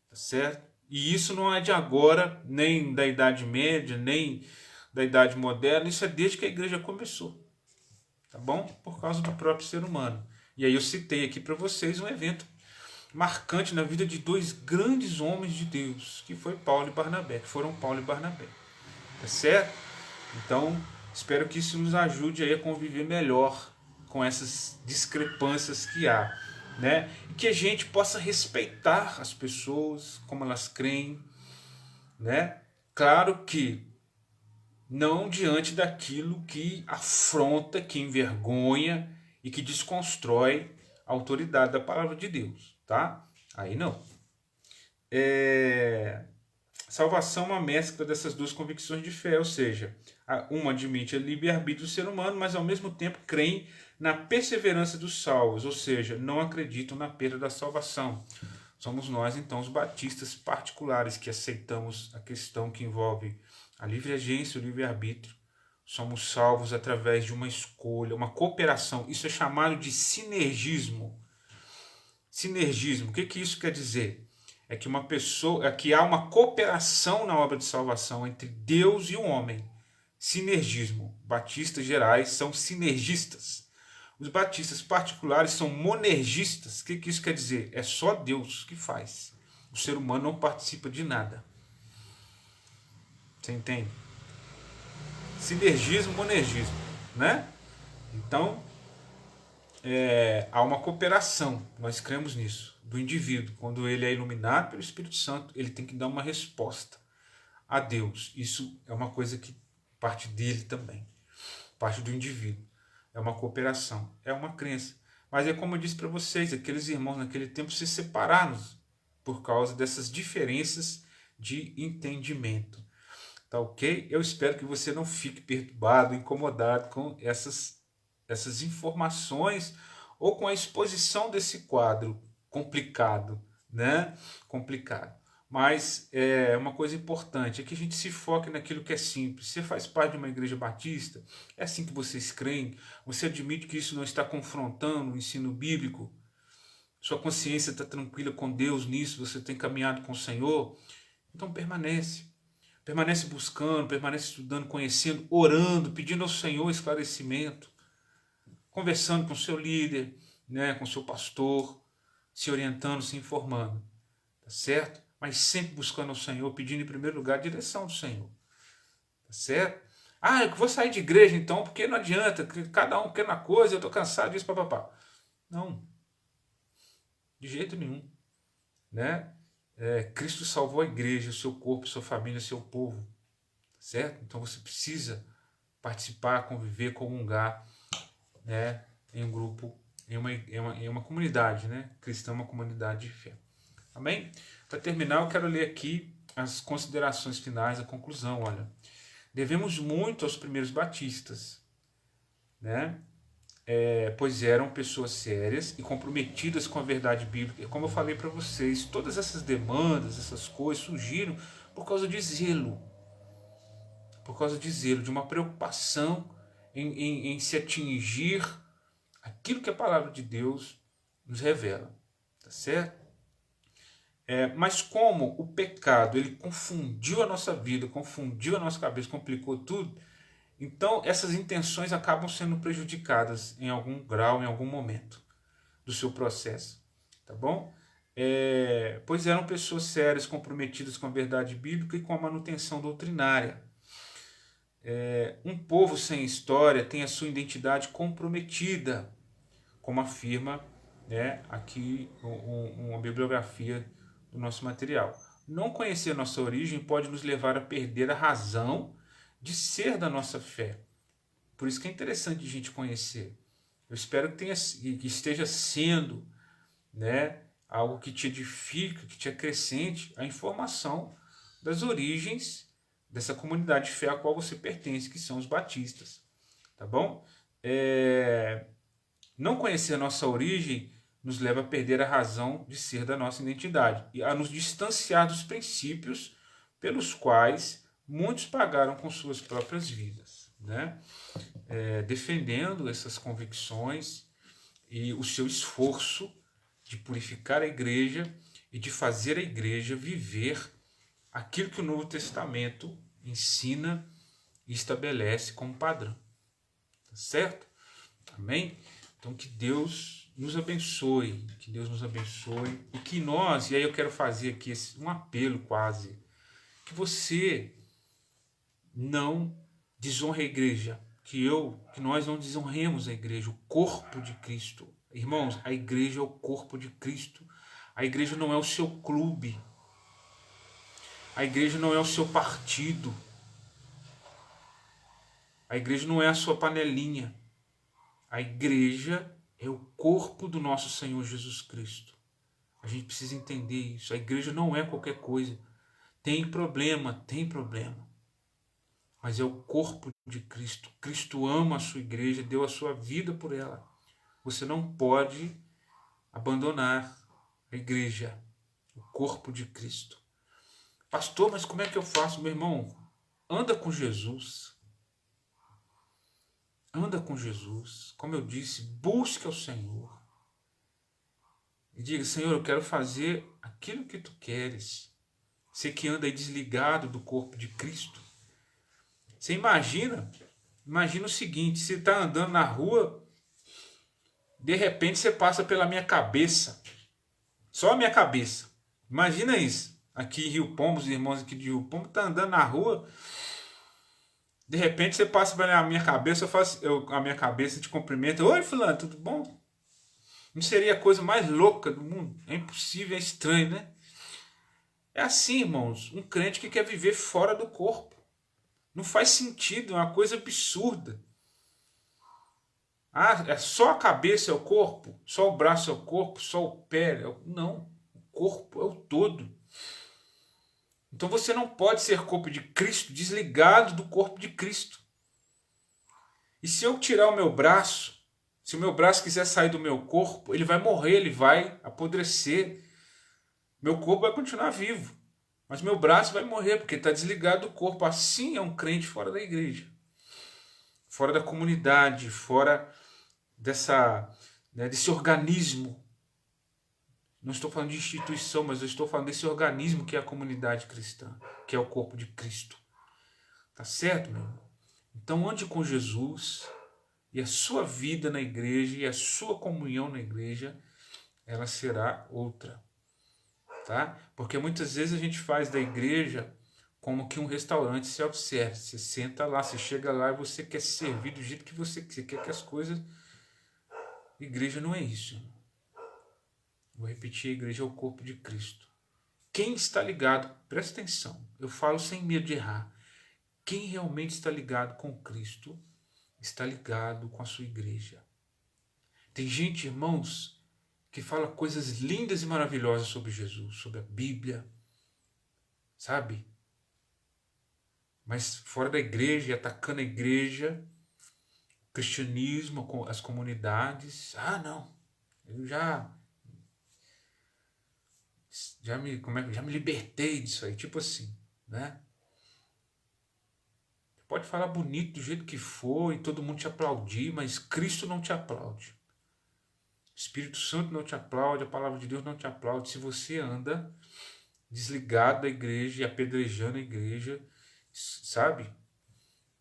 Tá certo? E isso não é de agora, nem da Idade Média, nem da Idade Moderna, isso é desde que a igreja começou. Tá bom? Por causa do próprio ser humano. E aí eu citei aqui para vocês um evento marcante na vida de dois grandes homens de Deus, que foram Paulo e Barnabé. Tá certo? Então, espero que isso nos ajude aí a conviver melhor com essas discrepâncias que há, né? E que a gente possa respeitar as pessoas, como elas creem, né? Claro que não diante daquilo que afronta, que envergonha e que desconstrói a autoridade da palavra de Deus, tá? Aí não. Salvação é uma mescla dessas duas convicções de fé, ou seja, uma admite o livre-arbítrio do ser humano, mas ao mesmo tempo creem na perseverança dos salvos, ou seja, não acreditam na perda da salvação. Somos nós, então, os batistas particulares que aceitamos a questão que envolve a livre agência, o livre-arbítrio. Somos salvos através de uma escolha, uma cooperação. Isso é chamado de sinergismo. Sinergismo, o que isso quer dizer? É que há uma cooperação na obra de salvação entre Deus e o homem. Sinergismo. Batistas gerais são sinergistas. Os batistas particulares são monergistas. O que isso quer dizer? É só Deus que faz. O ser humano não participa de nada. Você entende? Sinergismo, monergismo, né? Então, há uma cooperação, nós cremos nisso, do indivíduo. Quando ele é iluminado pelo Espírito Santo, ele tem que dar uma resposta a Deus. Isso é uma coisa que parte dele também, parte do indivíduo. É uma cooperação, é uma crença. Mas é como eu disse para vocês, aqueles irmãos naquele tempo se separaram por causa dessas diferenças de entendimento. Tá ok? Eu espero que você não fique perturbado, incomodado com essas informações ou com a exposição desse quadro complicado, né? Complicado. Mas uma coisa importante é que a gente se foque naquilo que é simples. Você faz parte de uma igreja batista, é assim que vocês creem, você admite que isso não está confrontando o ensino bíblico, sua consciência está tranquila com Deus nisso, você tem caminhado com o Senhor, então permanece. Permanece buscando, permanece estudando, conhecendo, orando, pedindo ao Senhor esclarecimento, conversando com o seu líder, né, com o seu pastor, se orientando, se informando, tá certo? Mas sempre buscando ao Senhor, pedindo em primeiro lugar a direção do Senhor, tá certo? Ah, eu vou sair de igreja então, porque não adianta, cada um quer uma coisa, eu estou cansado disso, papapá. Não, de jeito nenhum, né? Cristo salvou a igreja, o seu corpo, sua família, seu povo, certo? Então você precisa participar, conviver, comungar, né, em um grupo, em uma comunidade, né, cristã, uma comunidade de fé. Amém? Para terminar, eu quero ler aqui as considerações finais, a conclusão. Olha, devemos muito aos primeiros batistas, né? Pois eram pessoas sérias e comprometidas com a verdade bíblica. Como eu falei para vocês, todas essas demandas, essas coisas surgiram por causa de zelo. Por causa de zelo, de uma preocupação em se atingir aquilo que a palavra de Deus nos revela. Tá certo? Mas como o pecado ele confundiu a nossa vida, confundiu a nossa cabeça, complicou tudo, então essas intenções acabam sendo prejudicadas em algum grau, em algum momento do seu processo. Tá bom? Pois eram pessoas sérias, comprometidas com a verdade bíblica e com a manutenção doutrinária. Um povo sem história tem a sua identidade comprometida, como afirma, né, aqui uma bibliografia do nosso material. Não conhecer nossa origem pode nos levar a perder a razão de ser da nossa fé. Por isso que é interessante a gente conhecer. Eu espero que esteja sendo, né, algo que te edifica, que te acrescente a informação das origens dessa comunidade de fé a qual você pertence, que são os batistas. Tá bom? Não conhecer a nossa origem nos leva a perder a razão de ser da nossa identidade e a nos distanciar dos princípios pelos quais muitos pagaram com suas próprias vidas, né? Defendendo essas convicções e o seu esforço de purificar a igreja e de fazer a igreja viver aquilo que o Novo Testamento ensina e estabelece como padrão. Tá certo? Amém? Então que Deus nos abençoe, que Deus nos abençoe e que nós, e aí eu quero fazer aqui um apelo quase, que você não desonre a igreja, que nós não desonremos a igreja, o corpo de Cristo. Irmãos, a igreja é o corpo de Cristo. A igreja não é o seu clube. A igreja não é o seu partido. A igreja não é a sua panelinha. A igreja é o corpo do nosso Senhor Jesus Cristo. A gente precisa entender isso. A igreja não é qualquer coisa. Tem problema. Mas é o corpo de Cristo. Cristo ama a sua igreja, deu a sua vida por ela. Você não pode abandonar a igreja, o corpo de Cristo. Pastor, mas como é que eu faço? Meu irmão, anda com Jesus. Anda com Jesus. Como eu disse, busque ao Senhor. E diga, Senhor, eu quero fazer aquilo que tu queres. Você que anda aí desligado do corpo de Cristo. Você imagina o seguinte, você está andando na rua, de repente você passa pela minha cabeça. Só a minha cabeça. Imagina isso. Aqui em Rio Pombo, os irmãos aqui de Rio Pombo estão andando na rua, de repente você passa pela minha cabeça, a minha cabeça te cumprimenta. Oi, fulano, tudo bom? Não seria a coisa mais louca do mundo? É impossível, é estranho, né? É assim, irmãos, um crente que quer viver fora do corpo. Não faz sentido, é uma coisa absurda. Ah, é só a cabeça é o corpo? Só o braço é o corpo? Só o pé? Não, o corpo é o todo. Então você não pode ser corpo de Cristo desligado do corpo de Cristo. E se eu tirar o meu braço, se o meu braço quiser sair do meu corpo, ele vai morrer, ele vai apodrecer. Meu corpo vai continuar vivo, mas meu braço vai morrer porque está desligado do corpo. Assim é um crente fora da igreja, fora da comunidade, fora desse organismo. Não estou falando de instituição, mas eu estou falando desse organismo que é a comunidade cristã, que é o corpo de Cristo. Tá certo, meu irmão? Então ande com Jesus e a sua vida na igreja e a sua comunhão na igreja, ela será outra. Tá? Porque muitas vezes a gente faz da igreja como que um restaurante self-service. Você senta lá, você chega lá e você quer servir do jeito que você quer que as coisas... Igreja não é isso. Vou repetir, a igreja é o corpo de Cristo. Quem está ligado, presta atenção, eu falo sem medo de errar. Quem realmente está ligado com Cristo, está ligado com a sua igreja. Tem gente, irmãos, que fala coisas lindas e maravilhosas sobre Jesus, sobre a Bíblia, sabe? Mas fora da igreja, atacando a igreja, o cristianismo, as comunidades. Ah, não, eu já me libertei disso aí, tipo assim, né? Pode falar bonito do jeito que for e todo mundo te aplaudir, mas Cristo não te aplaude. O Espírito Santo não te aplaude, a palavra de Deus não te aplaude. Se você anda desligado da igreja e apedrejando a igreja, sabe?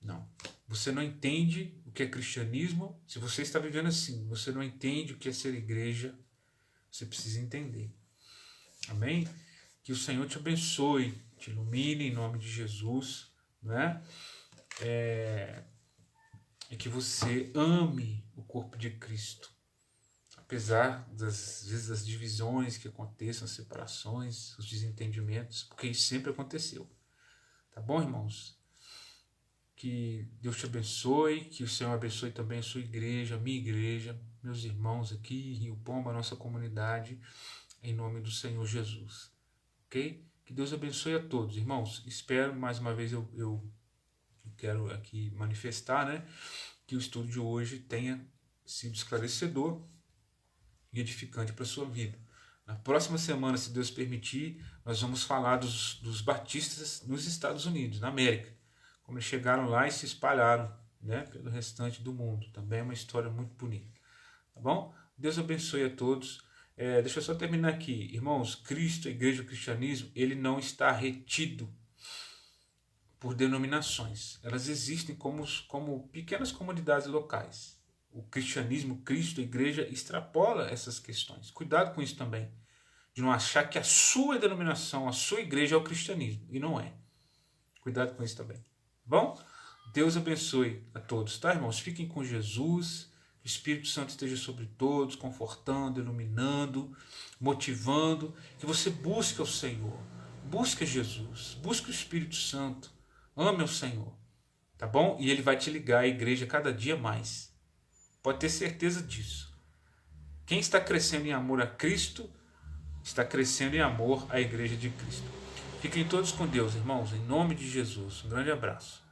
Não. Você não entende o que é cristianismo. Se você está vivendo assim, você não entende o que é ser igreja, você precisa entender. Amém? Que o Senhor te abençoe, te ilumine em nome de Jesus, né? E que você ame o corpo de Cristo. Apesar às vezes das divisões que aconteçam, as separações, os desentendimentos, porque isso sempre aconteceu. Tá bom, irmãos? Que Deus te abençoe, que o Senhor abençoe também a sua igreja, a minha igreja, meus irmãos aqui em Rio Pombo, a nossa comunidade, em nome do Senhor Jesus. Ok? Que Deus abençoe a todos, irmãos. Espero, mais uma vez, eu quero aqui manifestar, né, que o estudo de hoje tenha sido esclarecedor e edificante para a sua vida. Na próxima semana, se Deus permitir, nós vamos falar dos batistas nos Estados Unidos, na América. Como eles chegaram lá e se espalharam, né, pelo restante do mundo. Também é uma história muito bonita. Tá bom? Deus abençoe a todos. Deixa eu só terminar aqui. Irmãos, Cristo, a igreja, o cristianismo, ele não está retido por denominações. Elas existem como pequenas comunidades locais. o cristianismo, Cristo, a igreja, extrapola essas questões. Cuidado com isso também, de não achar que a sua denominação, a sua igreja é o cristianismo, e não é. Cuidado com isso também. Bom, Deus abençoe a todos, tá, irmãos? Fiquem com Jesus, que o Espírito Santo esteja sobre todos, confortando, iluminando, motivando, que você busque o Senhor, busque Jesus, busque o Espírito Santo, ame o Senhor, tá bom? E Ele vai te ligar à igreja cada dia mais. Pode ter certeza disso. Quem está crescendo em amor a Cristo, está crescendo em amor à igreja de Cristo. Fiquem todos com Deus, irmãos, em nome de Jesus. Um grande abraço.